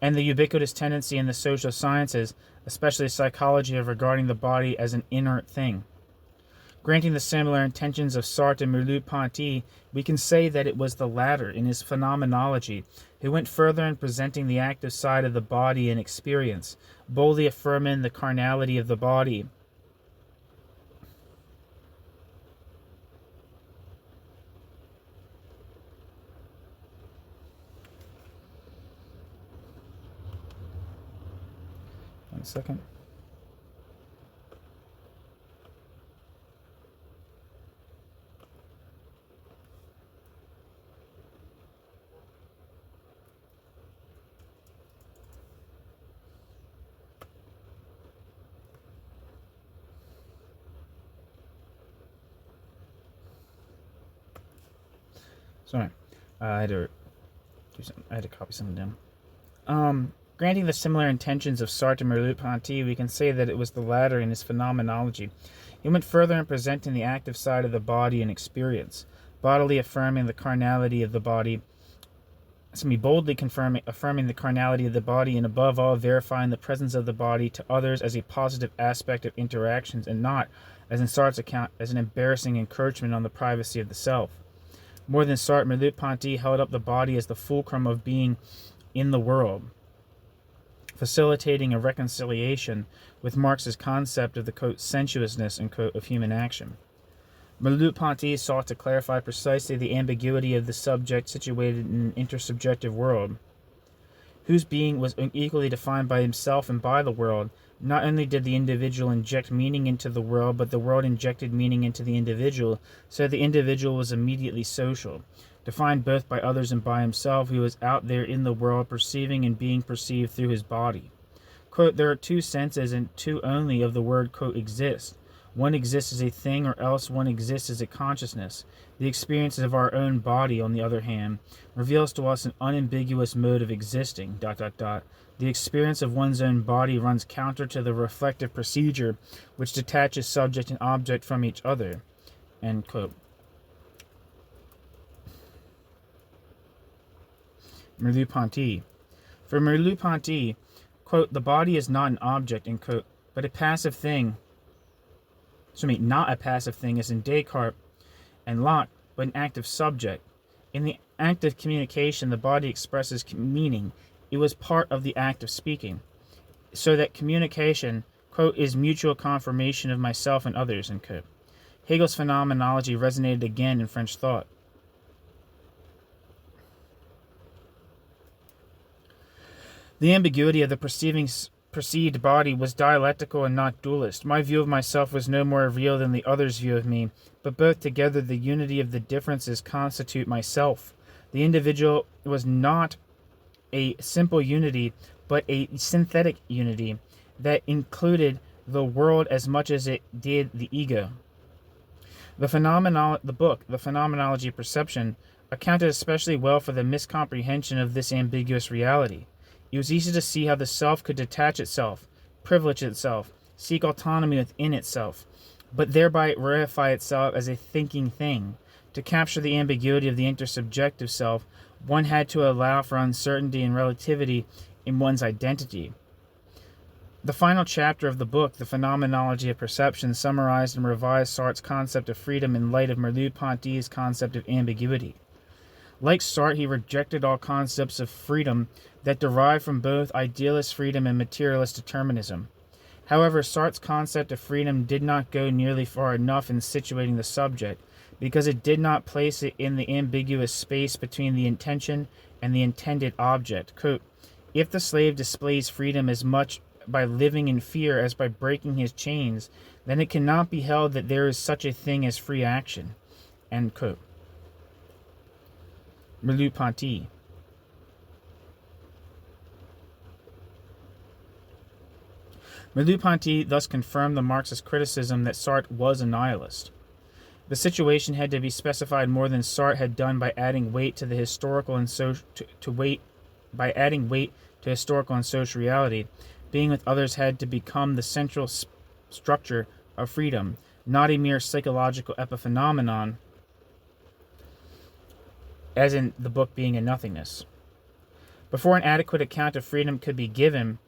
and the ubiquitous tendency in the social sciences, especially psychology, of regarding the body as an inert thing. Granting the similar intentions of Sartre and Merleau-Ponty, we can say that it was the latter, in his phenomenology, who went further in presenting the active side of the body and experience, boldly affirming the carnality of the body. One second. Sorry, I had to copy something down. Granting the similar intentions of Sartre and Merleau-Ponty, we can say that it was the latter in his phenomenology. He went further in presenting the active side of the body and experience, bodily affirming the carnality of the body, boldly affirming the carnality of the body, and above all verifying the presence of the body to others as a positive aspect of interactions, and not, as in Sartre's account, as an embarrassing encroachment on the privacy of the self. More than Sartre, Merleau-Ponty held up the body as the fulcrum of being in the world, facilitating a reconciliation with Marx's concept of the, quote, sensuousness and, quote, of human action. Merleau-Ponty sought to clarify precisely the ambiguity of the subject situated in an intersubjective world, whose being was equally defined by himself and by the world. Not only did the individual inject meaning into the world, but the world injected meaning into the individual, so the individual was immediately social, defined both by others and by himself, who was out there in the world, perceiving and being perceived through his body. Quote, there are two senses, and two only, of the word, quote, exist. One exists as a thing, or else one exists as a consciousness. The experience of our own body, on the other hand, reveals to us an unambiguous mode of existing, ... The experience of one's own body runs counter to the reflective procedure which detaches subject and object from each other. End quote. Merleau-Ponty. For Merleau-Ponty, quote, the body is not an object, end quote, but a passive thing. Not a passive thing as in Descartes and Locke, but an active subject. In the act of communication, the body expresses meaning. It was part of the act of speaking. So that communication, quote, is mutual confirmation of myself and others, end quote. Hegel's phenomenology resonated again in French thought. The ambiguity of the perceived body was dialectical and not dualist. My view of myself was no more real than the other's view of me, but both together the unity of the differences constitute myself. The individual was not a simple unity, but a synthetic unity that included the world as much as it did the ego. The book, The Phenomenology of Perception, accounted especially well for the miscomprehension of this ambiguous reality. It was easy to see how the self could detach itself, privilege itself, seek autonomy within itself, but thereby reify itself as a thinking thing, To capture the ambiguity of the intersubjective self, one had to allow for uncertainty and relativity in one's identity. The final chapter of the book, The Phenomenology of Perception, summarized and revised Sartre's concept of freedom in light of Merleau-Ponty's concept of ambiguity. Like Sartre, he rejected all concepts of freedom that derive from both idealist freedom and materialist determinism. However, Sartre's concept of freedom did not go nearly far enough in situating the subject, because it did not place it in the ambiguous space between the intention and the intended object. Quote, "If the slave displays freedom as much by living in fear as by breaking his chains, then it cannot be held that there is such a thing as free action." End quote. Merleau-Ponty. Merleau-Ponty thus confirmed the Marxist criticism that Sartre was a nihilist. The situation had to be specified more than Sartre had done by adding weight to the historical and historical and social reality. Being with others had to become the central structure of freedom, not a mere psychological epiphenomenon, as in the book being a nothingness. Before an adequate account of freedom could be given,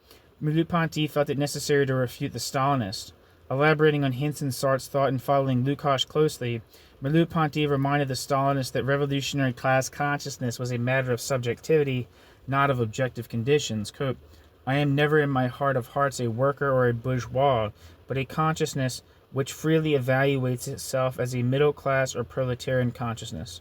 Merleau-Ponty felt it necessary to refute the Stalinists. Elaborating on hints in Sartre's thought and following Lukács closely, Merleau-Ponty reminded the Stalinists that revolutionary class consciousness was a matter of subjectivity, not of objective conditions. Quote, "I am never in my heart of hearts a worker or a bourgeois, but a consciousness which freely evaluates itself as a middle class or proletarian consciousness.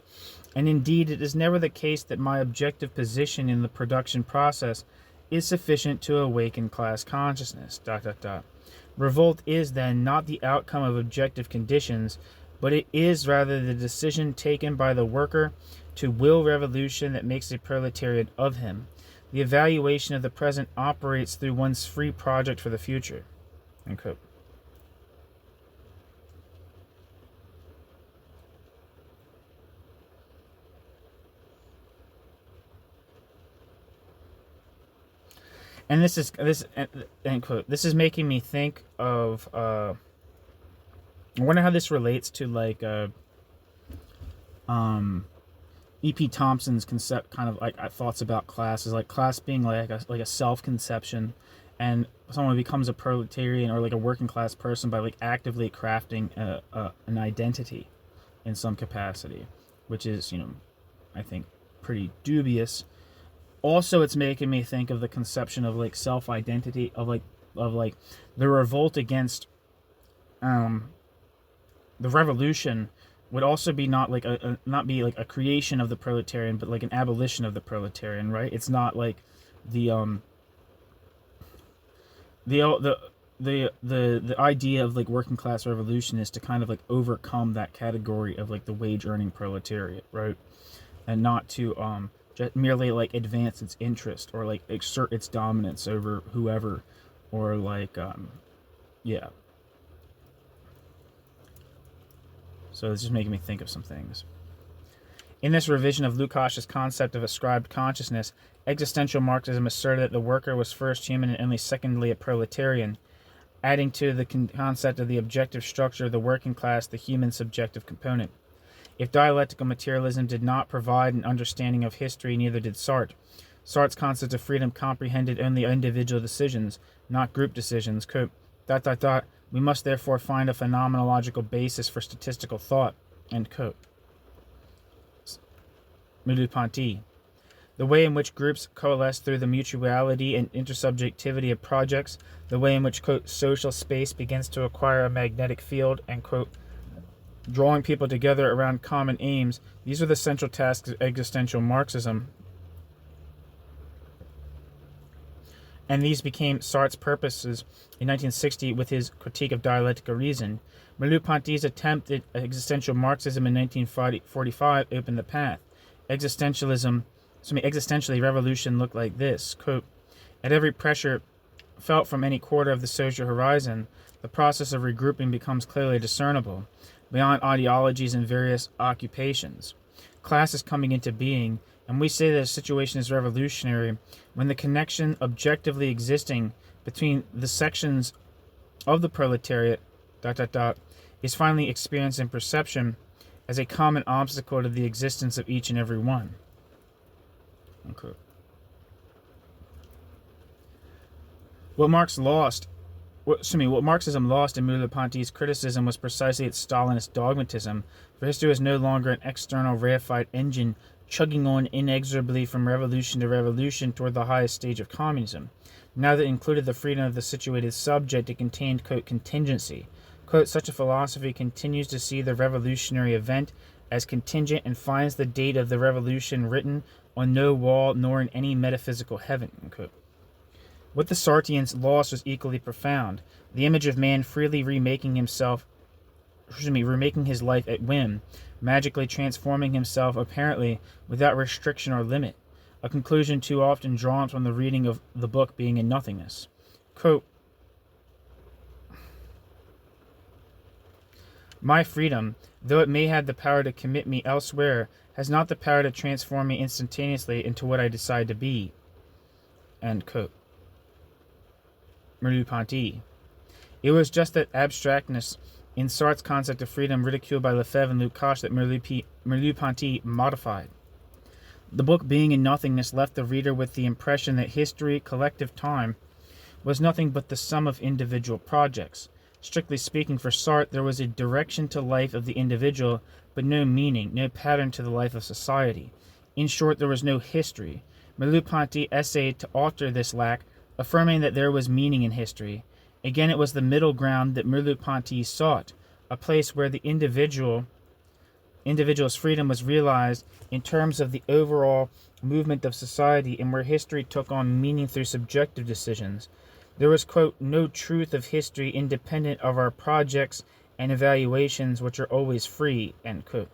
And indeed, it is never the case that my objective position in the production process is sufficient to awaken class consciousness. ... Revolt is, then, not the outcome of objective conditions, but it is rather the decision taken by the worker to will revolution that makes a proletariat of him. The evaluation of the present operates through one's free project for the future." Unquote. And end quote. This is making me think of I wonder how this relates to like E.P. Thompson's concept, kind of like thoughts about class, is like class being like a self-conception, and someone becomes a proletarian or like a working class person by like actively crafting an identity in some capacity, which is, I think pretty dubious. Also, it's making me think of the conception of like self-identity, of the revolt against the revolution would also be not be like a creation of the proletarian, but like an abolition of the proletarian, right? It's not like the idea of like working class revolution is to kind of like overcome that category of like the wage earning proletariat, right? And not to just merely like advance its interest or like exert its dominance over whoever, or like yeah. So it's just making me think of some things. In this revision of Lukács' concept of ascribed consciousness, existential Marxism asserted that the worker was first human and only secondly a proletarian, adding to the concept of the objective structure of the working class the human subjective component. If dialectical materialism did not provide an understanding of history, neither did Sartre. Sartre's concept of freedom comprehended only individual decisions, not group decisions. Quote, ... We must therefore find a phenomenological basis for statistical thought. End quote. Merleau-Ponty. The way in which groups coalesce through the mutuality and intersubjectivity of projects, the way in which, quote, social space begins to acquire a magnetic field, and, quote, drawing people together around common aims, these are the central tasks of existential Marxism. And these became Sartre's purposes in 1960 with his critique of dialectical reason. Merleau-Ponty's attempt at existential Marxism in 1945 opened the path. Existentially, revolution looked like this, quote, "At every pressure felt from any quarter of the social horizon, the process of regrouping becomes clearly discernible, beyond ideologies and various occupations. Class is coming into being, and we say that a situation is revolutionary when the connection objectively existing between the sections of the proletariat, is finally experienced in perception, as a common obstacle to the existence of each and every one. Unquote. What Marxism lost in Merleau-Ponty's criticism was precisely its Stalinist dogmatism, for history was no longer an external rarefied engine chugging on inexorably from revolution to revolution toward the highest stage of communism. Now that it included the freedom of the situated subject, it contained, quote, contingency. Quote, such a philosophy continues to see the revolutionary event as contingent and finds the date of the revolution written on no wall nor in any metaphysical heaven, unquote. What the Sartreans lost was equally profound. The image of man freely remaking his life at whim, magically transforming himself apparently without restriction or limit, a conclusion too often drawn from the reading of the book being in nothingness. Quote, my freedom, though it may have the power to commit me elsewhere, has not the power to transform me instantaneously into what I decide to be. End quote. Merleau-Ponty. It was just that abstractness in Sartre's concept of freedom, ridiculed by Lefebvre and Lukacs, that Merleau-Ponty modified. The book being in nothingness left the reader with the impression that history, collective time, was nothing but the sum of individual projects. Strictly speaking, for Sartre, there was a direction to life of the individual, but no meaning, no pattern to the life of society. In short, there was no history. Merleau-Ponty essayed to alter this lack, affirming that there was meaning in history. Again, it was the middle ground that Merleau-Ponty sought, a place where the individual's freedom was realized in terms of the overall movement of society, and where history took on meaning through subjective decisions. There was, quote, no truth of history independent of our projects and evaluations, which are always free, end quote.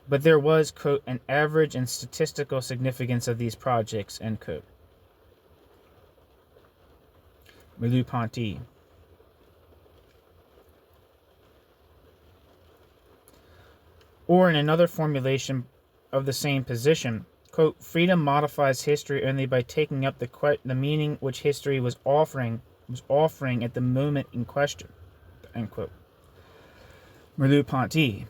But there was, quote, an average and statistical significance of these projects, end quote. Merleau-Ponty. Or in another formulation of the same position, quote, freedom modifies history only by taking up the meaning which history was offering at the moment in question, end quote. Merleau-Ponty.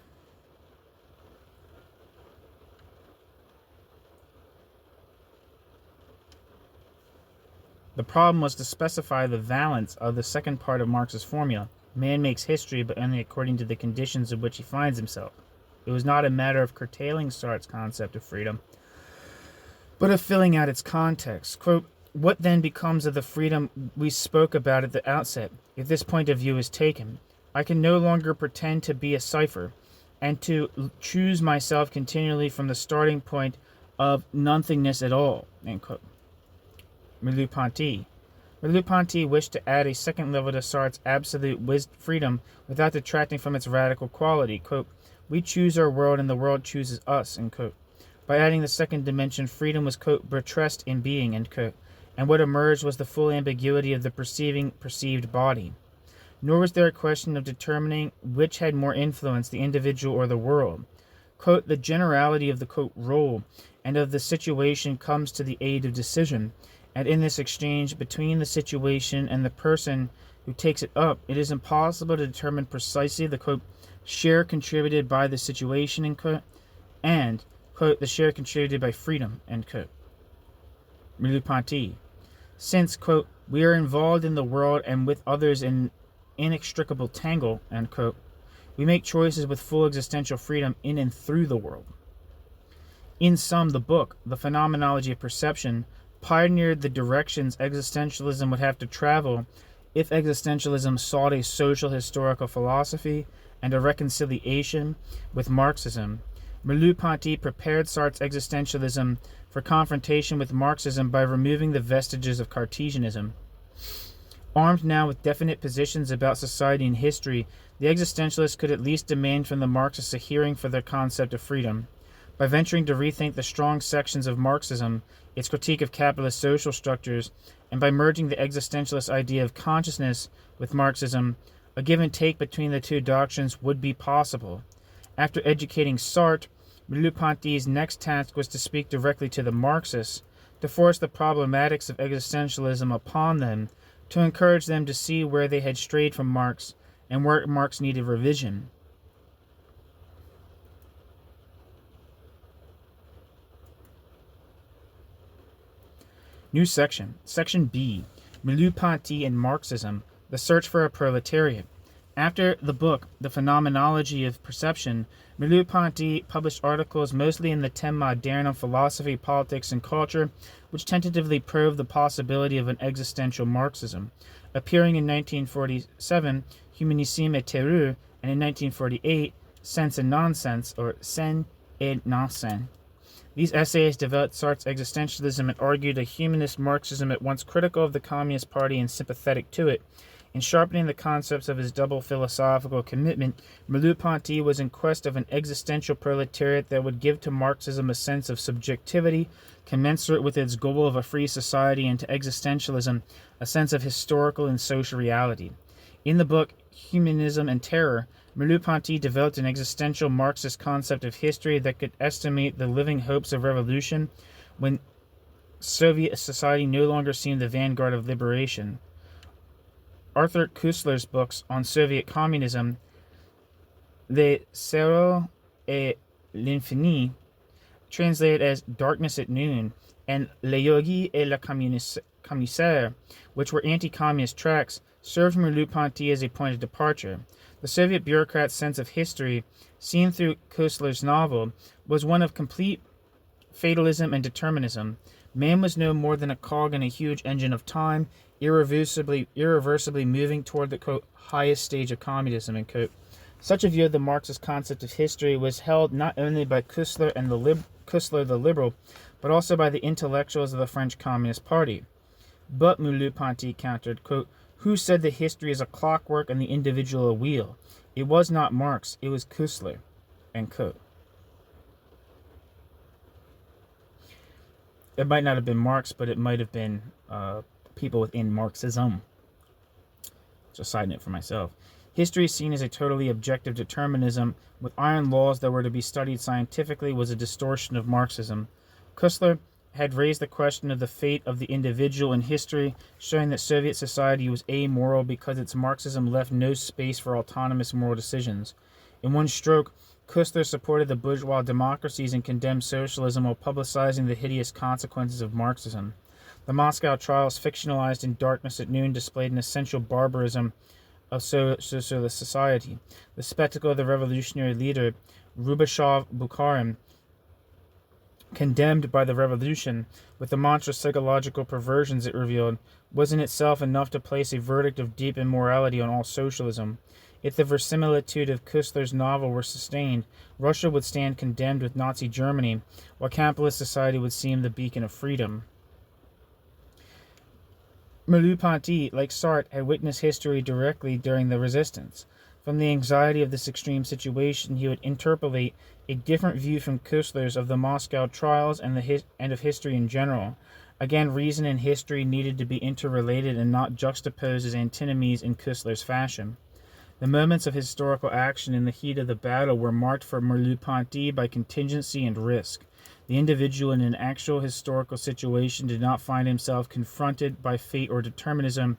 The problem was to specify the valence of the second part of Marx's formula. Man makes history, but only according to the conditions in which he finds himself. It was not a matter of curtailing Sartre's concept of freedom, but of filling out its context. Quote, what then becomes of the freedom we spoke about at the outset, if this point of view is taken? I can no longer pretend to be a cipher, and to choose myself continually from the starting point of nothingness at all, end quote. Merleau-Ponty. Merleau-Ponty wished to add a second level to Sartre's absolute freedom without detracting from its radical quality. Quote, we choose our world and the world chooses us, end quote. By adding the second dimension, freedom was, quote, buttressed in being, end quote, and what emerged was the full ambiguity of the perceived body. Nor was there a question of determining which had more influence, the individual or the world. Quote, the generality of the, quote, role and of the situation comes to the aid of decision, and in this exchange between the situation and the person who takes it up, it is impossible to determine precisely the, quote, share contributed by the situation, end quote, and, quote, the share contributed by freedom, end quote. Merleau-Ponty. Since, quote, we are involved in the world and with others in inextricable tangle, end quote, we make choices with full existential freedom in and through the world. In sum, the book, The Phenomenology of Perception, pioneered the directions existentialism would have to travel if existentialism sought a social historical philosophy and a reconciliation with Marxism. Merleau-Ponty prepared Sartre's existentialism for confrontation with Marxism by removing the vestiges of Cartesianism. Armed now with definite positions about society and history, the existentialists could at least demand from the Marxists a hearing for their concept of freedom. By venturing to rethink the strong sections of Marxism, its critique of capitalist social structures, and by merging the existentialist idea of consciousness with Marxism, a give and take between the two doctrines would be possible. After educating Sartre, Merleau-Ponty's next task was to speak directly to the Marxists, to force the problematics of existentialism upon them, to encourage them to see where they had strayed from Marx and where Marx needed revision. New section. Section B. Merleau-Ponty and Marxism, The Search for a Proletariat. After the book, The Phenomenology of Perception, Merleau-Ponty published articles mostly in the Thème moderne on philosophy, politics, and culture, which tentatively probed the possibility of an existential Marxism. Appearing in 1947, Humanisme et Terreur, and in 1948, Sense and Nonsense, or Sen et Nonsense. These essays developed Sartre's existentialism and argued a humanist Marxism at once critical of the Communist Party and sympathetic to it. In sharpening the concepts of his double philosophical commitment, Merleau-Ponty was in quest of an existential proletariat that would give to Marxism a sense of subjectivity commensurate with its goal of a free society, and to existentialism a sense of historical and social reality. In the book Humanism and Terror, Merleau-Ponty developed an existential Marxist concept of history that could estimate the living hopes of revolution when Soviet society no longer seemed the vanguard of liberation. Arthur Koestler's books on Soviet communism, Le Zéro et l'Infini, translated as Darkness at Noon, and Le Yogi et le Commissaire, which were anti-communist tracts, served Merleau-Ponty as a point of departure. The Soviet bureaucrat's sense of history, seen through Koestler's novel, was one of complete fatalism and determinism. Man was no more than a cog in a huge engine of time, irreversibly moving toward the, quote, highest stage of communism, end quote. Such a view of the Marxist concept of history was held not only by Koestler and Koestler the liberal, but also by the intellectuals of the French Communist Party. But, Merleau-Ponty countered, quote, who said that history is a clockwork and the individual a wheel? It was not Marx, it was Koestler, end quote. It might not have been Marx, but it might have been people within Marxism. Just a side note for myself. History seen as a totally objective determinism with iron laws that were to be studied scientifically was a distortion of Marxism. Koestler had raised the question of the fate of the individual in history, showing that Soviet society was amoral because its Marxism left no space for autonomous moral decisions. In one stroke, Koestler supported the bourgeois democracies and condemned socialism while publicizing the hideous consequences of Marxism. The Moscow trials, fictionalized in Darkness at Noon, displayed an essential barbarism of socialist society. The spectacle of the revolutionary leader, Rubashov-Bukharin, condemned by the revolution, with the monstrous psychological perversions it revealed, was in itself enough to place a verdict of deep immorality on all socialism. If the verisimilitude of Koestler's novel were sustained, Russia would stand condemned with Nazi Germany, while capitalist society would seem the beacon of freedom. Merleau-Ponty, like Sartre, had witnessed history directly during the resistance. From the anxiety of this extreme situation, he would interpolate a different view from Koestler's of the Moscow trials and of history in general. Again, reason and history needed to be interrelated and not juxtaposed as antinomies in Koestler's fashion. The moments of historical action in the heat of the battle were marked for Merleau-Ponty by contingency and risk. The individual in an actual historical situation did not find himself confronted by fate or determinism,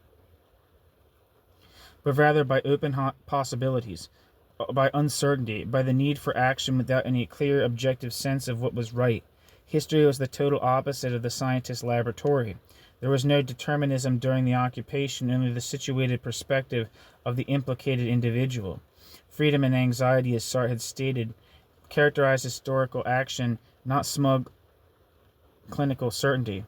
but rather by open possibilities, by uncertainty, by the need for action without any clear objective sense of what was right. History was the total opposite of the scientist's laboratory. There was no determinism during the occupation, only the situated perspective of the implicated individual. Freedom and anxiety, as Sartre had stated, characterized historical action, not smug clinical certainty.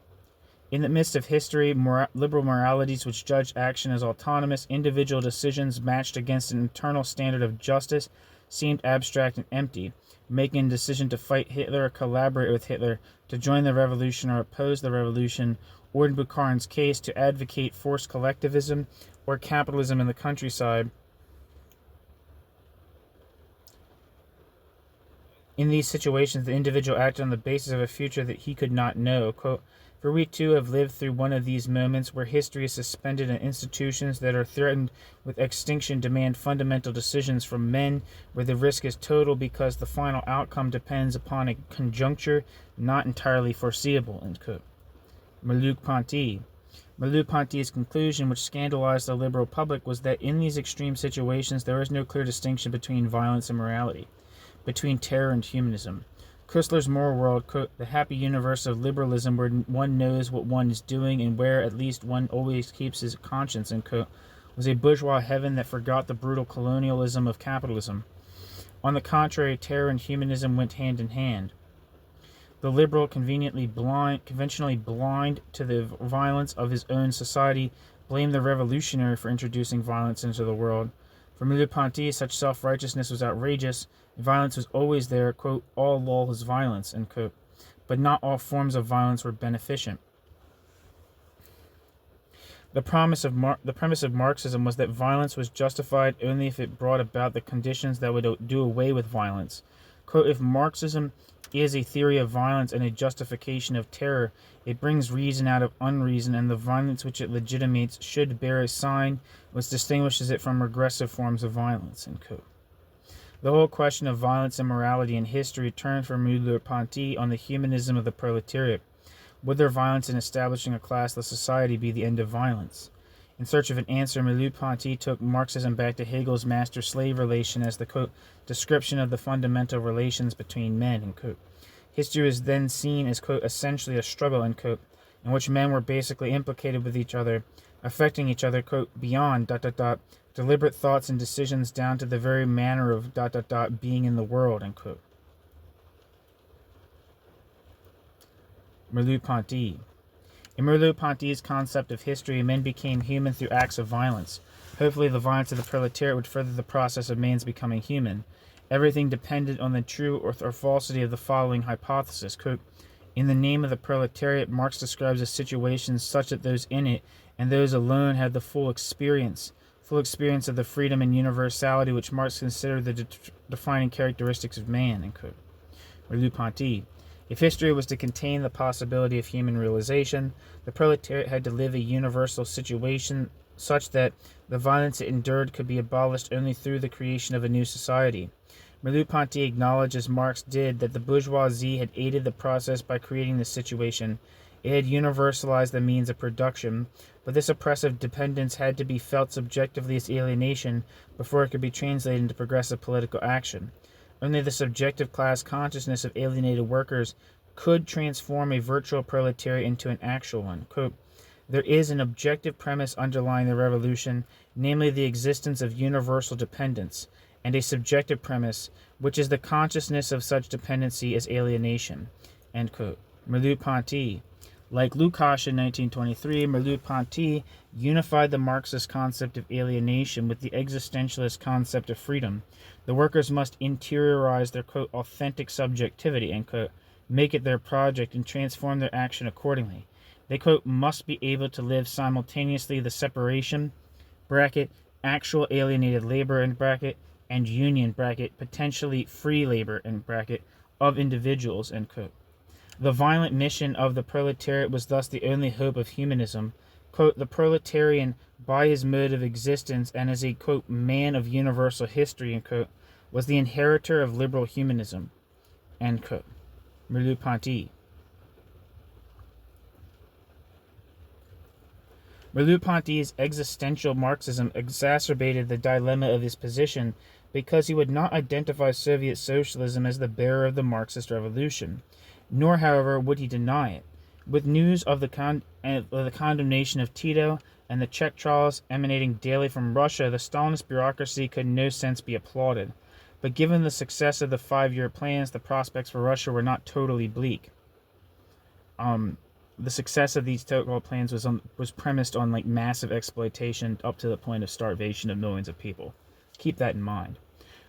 In the midst of history, liberal moralities which judged action as autonomous, individual decisions matched against an internal standard of justice seemed abstract and empty. Making a decision to fight Hitler or collaborate with Hitler, to join the revolution or oppose the revolution, or in Bukharin's case, to advocate forced collectivism or capitalism in the countryside. In these situations, the individual acted on the basis of a future that he could not know. Quote, for we too have lived through one of these moments where history is suspended and institutions that are threatened with extinction demand fundamental decisions from men, where the risk is total because the final outcome depends upon a conjuncture not entirely foreseeable. End quote. Merleau-Ponty. Merleau-Ponty's conclusion, which scandalized the liberal public, was that in these extreme situations there is no clear distinction between violence and morality, between terror and humanism. Husserl's moral world, quote, the happy universe of liberalism where one knows what one is doing and where at least one always keeps his conscience, end quote, was a bourgeois heaven that forgot the brutal colonialism of capitalism. On the contrary, terror and humanism went hand in hand. The liberal, conventionally blind to the violence of his own society, blamed the revolutionary for introducing violence into the world. For Merleau-Ponty, such self-righteousness was outrageous. Violence was always there, quote, all law is violence, end quote. But not all forms of violence were beneficent. The premise of Marxism was that violence was justified only if it brought about the conditions that would do away with violence. Quote, if Marxism is a theory of violence and a justification of terror, it brings reason out of unreason, and the violence which it legitimates should bear a sign which distinguishes it from regressive forms of violence, end quote. The whole question of violence and morality in history turned for Merleau-Ponty on the humanism of the proletariat. Would their violence in establishing a classless society be the end of violence? In search of an answer, Merleau-Ponty took Marxism back to Hegel's master-slave relation as the, quote, description of the fundamental relations between men, end quote. History was then seen as, quote, essentially a struggle, end quote, in which men were basically implicated with each other, affecting each other, quote, beyond, deliberate thoughts and decisions down to the very manner of, being in the world, end quote. Merleau-Ponty. In Merleau-Ponty's concept of history, men became human through acts of violence. Hopefully the violence of the proletariat would further the process of man's becoming human. Everything depended on the true or falsity of the following hypothesis. Quote, in the name of the proletariat, Marx describes a situation such that those in it, and those alone, had the full experience of the freedom and universality which Marx considered the defining characteristics of man, end quote. Merleau-Ponty. If history was to contain the possibility of human realization, the proletariat had to live a universal situation such that the violence it endured could be abolished only through the creation of a new society. Merleau-Ponty acknowledged, as Marx did, that the bourgeoisie had aided the process by creating this situation. It had universalized the means of production, but this oppressive dependence had to be felt subjectively as alienation before it could be translated into progressive political action. Only the subjective class consciousness of alienated workers could transform a virtual proletariat into an actual one. Quote, there is an objective premise underlying the revolution, namely the existence of universal dependence, and a subjective premise, which is the consciousness of such dependency as alienation. End quote. Merleau-Ponty. Like Lukacs in 1923, Merleau-Ponty unified the Marxist concept of alienation with the existentialist concept of freedom. The workers must interiorize their, quote, authentic subjectivity, end quote, make it their project, and transform their action accordingly. They, quote, must be able to live simultaneously the separation, bracket, actual alienated labor, end bracket, and union, bracket, potentially free labor, end bracket, of individuals, end quote. The violent mission of the proletariat was thus the only hope of humanism. Quote, the proletarian, by his mode of existence and as a, quote, man of universal history, end quote, was the inheritor of liberal humanism, end quote. Merleau-Ponty. Merleau-Ponty's existential Marxism exacerbated the dilemma of his position because he would not identify Soviet socialism as the bearer of the Marxist revolution, nor, however, would he deny it. With news of the condemnation of Tito and the Czech trials emanating daily from Russia, the Stalinist bureaucracy could in no sense be applauded. But given the success of the 5-year plans, the prospects for Russia were not totally bleak. The success of these so-called plans was premised on like massive exploitation up to the point of starvation of millions of people. Keep that in mind.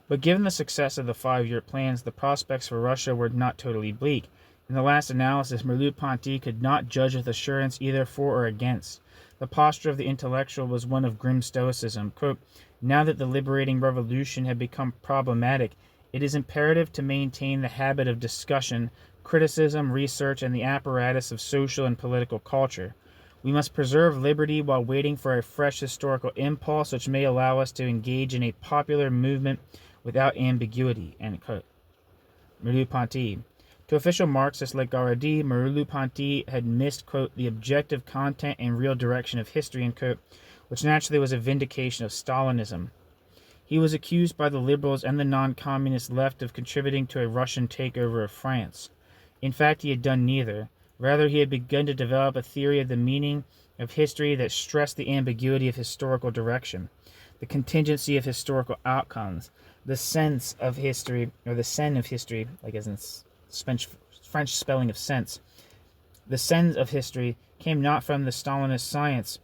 But given the success of the 5-year plans, the prospects for Russia were not totally bleak. In the last analysis, Merleau-Ponty could not judge with assurance either for or against. The posture of the intellectual was one of grim stoicism. Quote, now that the liberating revolution had become problematic, it is imperative to maintain the habit of discussion, criticism, research, and the apparatus of social and political culture. We must preserve liberty while waiting for a fresh historical impulse which may allow us to engage in a popular movement without ambiguity. End quote. Merleau-Ponty. To official Marxists like Garrity, Merleau-Ponty had missed, quote, the objective content and real direction of history, end quote, which naturally was a vindication of Stalinism. He was accused by the liberals and the non-communist left of contributing to a Russian takeover of France. In fact, he had done neither. Rather, he had begun to develop a theory of the meaning of history that stressed the ambiguity of historical direction, the contingency of historical outcomes, the sense of history, or the sen of history, like as in French spelling of sense. The sense of history came not from Stalinist science,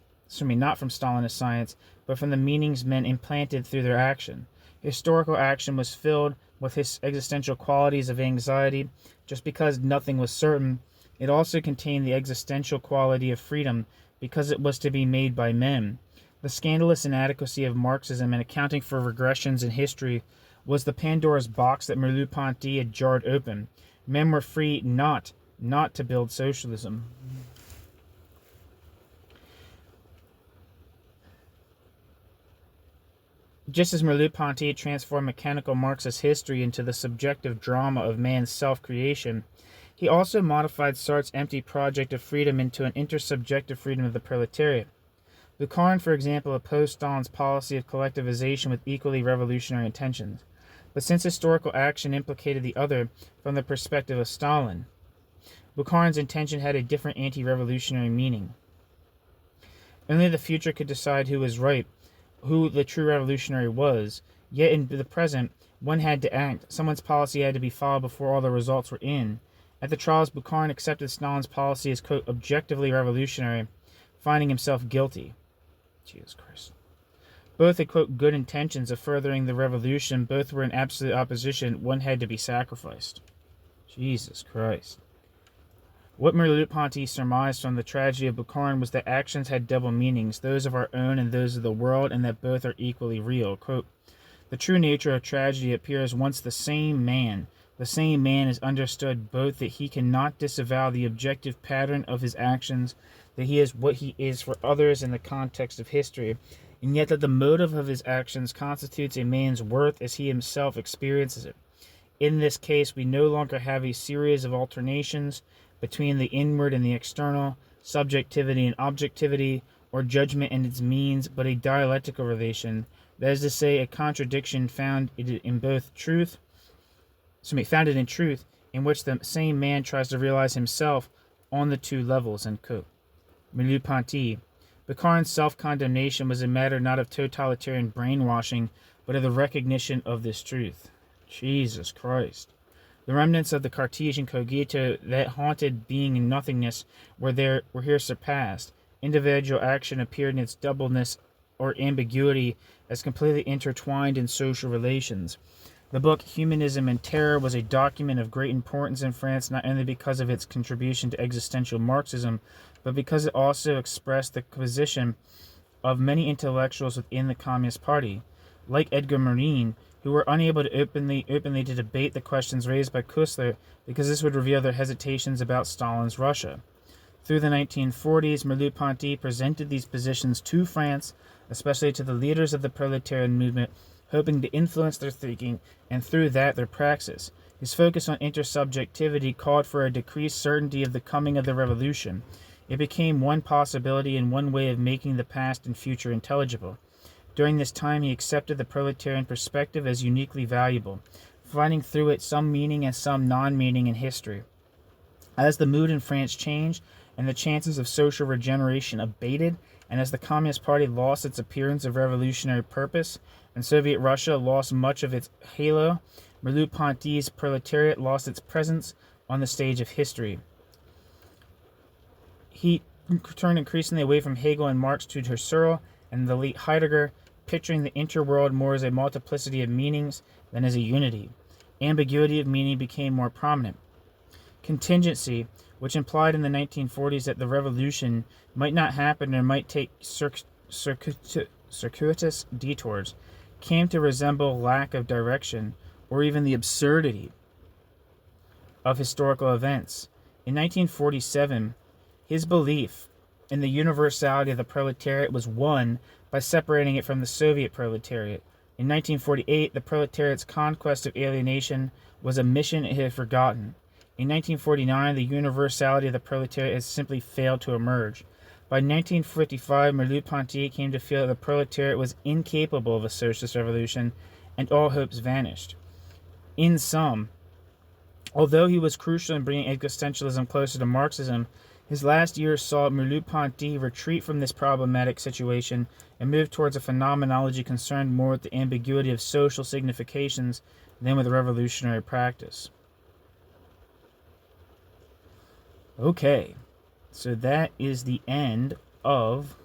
but from the meanings men implanted through their action. Historical action was filled with his existential qualities of anxiety. Just because nothing was certain, it also contained the existential quality of freedom, because it was to be made by men. The scandalous inadequacy of Marxism in accounting for regressions in history was the Pandora's box that Merleau-Ponty had jarred open. Men were free not to build socialism. Just as Merleau-Ponty transformed mechanical Marxist history into the subjective drama of man's self-creation, he also modified Sartre's empty project of freedom into an intersubjective freedom of the proletariat. Lukacs, for example, opposed Stalin's policy of collectivization with equally revolutionary intentions. But since historical action implicated the other from the perspective of Stalin, Lukacs' intention had a different anti-revolutionary meaning. Only the future could decide who was right, who the true revolutionary was, yet in the present, one had to act. Someone's policy had to be followed before all the results were in. At the trials, Lukacs accepted Stalin's policy as, quote, objectively revolutionary, finding himself guilty. Jesus Christ. Both had, quote, good intentions of furthering the revolution. Both were in absolute opposition. One had to be sacrificed. Jesus Christ. What Merleau-Ponty surmised from the tragedy of Lukacs was that actions had double meanings, those of our own and those of the world, and that both are equally real. Quote, the true nature of tragedy appears once the same man is understood both that he cannot disavow the objective pattern of his actions, that he is what he is for others in the context of history, and yet that the motive of his actions constitutes a man's worth as he himself experiences it. In this case, we no longer have a series of alternations between the inward and the external, subjectivity and objectivity, or judgment and its means, but a dialectical relation, that is to say, a contradiction founded in truth, in which the same man tries to realize himself on the two levels. End quote. Merleau-Ponty. Lukacs' self-condemnation was a matter not of totalitarian brainwashing, but of the recognition of this truth. Jesus Christ. The remnants of the Cartesian cogito that haunted being and nothingness were here surpassed. Individual action appeared in its doubleness or ambiguity as completely intertwined in social relations. The book Humanism and Terror was a document of great importance in France, not only because of its contribution to existential Marxism, but because it also expressed the position of many intellectuals within the Communist Party, like Edgar Morin, who were unable to openly to debate the questions raised by Kussler because this would reveal their hesitations about Stalin's Russia. Through the 1940s, Merleau-Ponty presented these positions to France, especially to the leaders of the proletarian movement, hoping to influence their thinking and through that their praxis. His focus on intersubjectivity called for a decreased certainty of the coming of the revolution. It became one possibility and one way of making the past and future intelligible. During this time, he accepted the proletarian perspective as uniquely valuable, finding through it some meaning and some non-meaning in history. As the mood in France changed and the chances of social regeneration abated, and as the Communist Party lost its appearance of revolutionary purpose, and Soviet Russia lost much of its halo, Merleau-Ponty's proletariat lost its presence on the stage of history. He turned increasingly away from Hegel and Marx to Husserl and the late Heidegger, picturing the interworld more as a multiplicity of meanings than as a unity. Ambiguity of meaning became more prominent. Contingency, which implied in the 1940s that the revolution might not happen or might take circuitous detours, came to resemble lack of direction or even the absurdity of historical events. In 1947, his belief in the universality of the proletariat was won by separating it from the Soviet proletariat. In 1948, the proletariat's conquest of alienation was a mission it had forgotten. In 1949, the universality of the proletariat has simply failed to emerge. By 1955, Merleau-Ponty came to feel that the proletariat was incapable of a socialist revolution, and all hopes vanished. In sum, although he was crucial in bringing existentialism closer to Marxism, his last years saw Merleau-Ponty retreat from this problematic situation and move towards a phenomenology concerned more with the ambiguity of social significations than with revolutionary practice. Okay, so that is the end of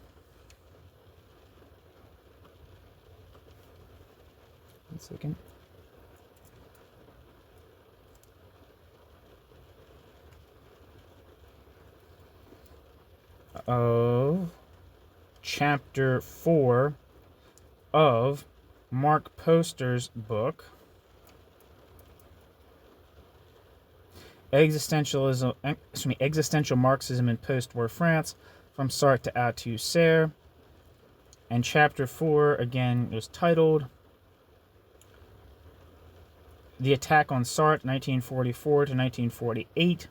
one second. Of chapter 4 of Mark Poster's book, Existential Marxism in Postwar France, from Sartre to Althusser. And chapter 4, again, was titled The Attack on Sartre, 1944 to 1948.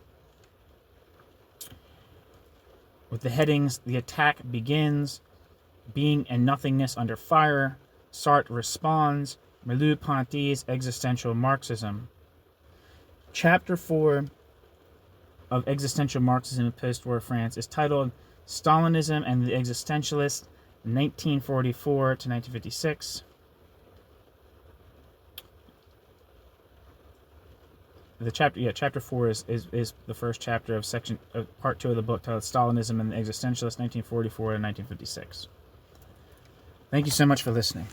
With the headings, The Attack Begins, Being and Nothingness Under Fire, Sartre Responds, Merleau-Ponty's Existential Marxism. Chapter 4 of Existential Marxism in Postwar France is titled Stalinism and the Existentialists, 1944 to 1956. Chapter 4 is the first chapter of part 2 of the book, titled Stalinism and the Existentialists, 1944 to 1956. Thank you so much for listening.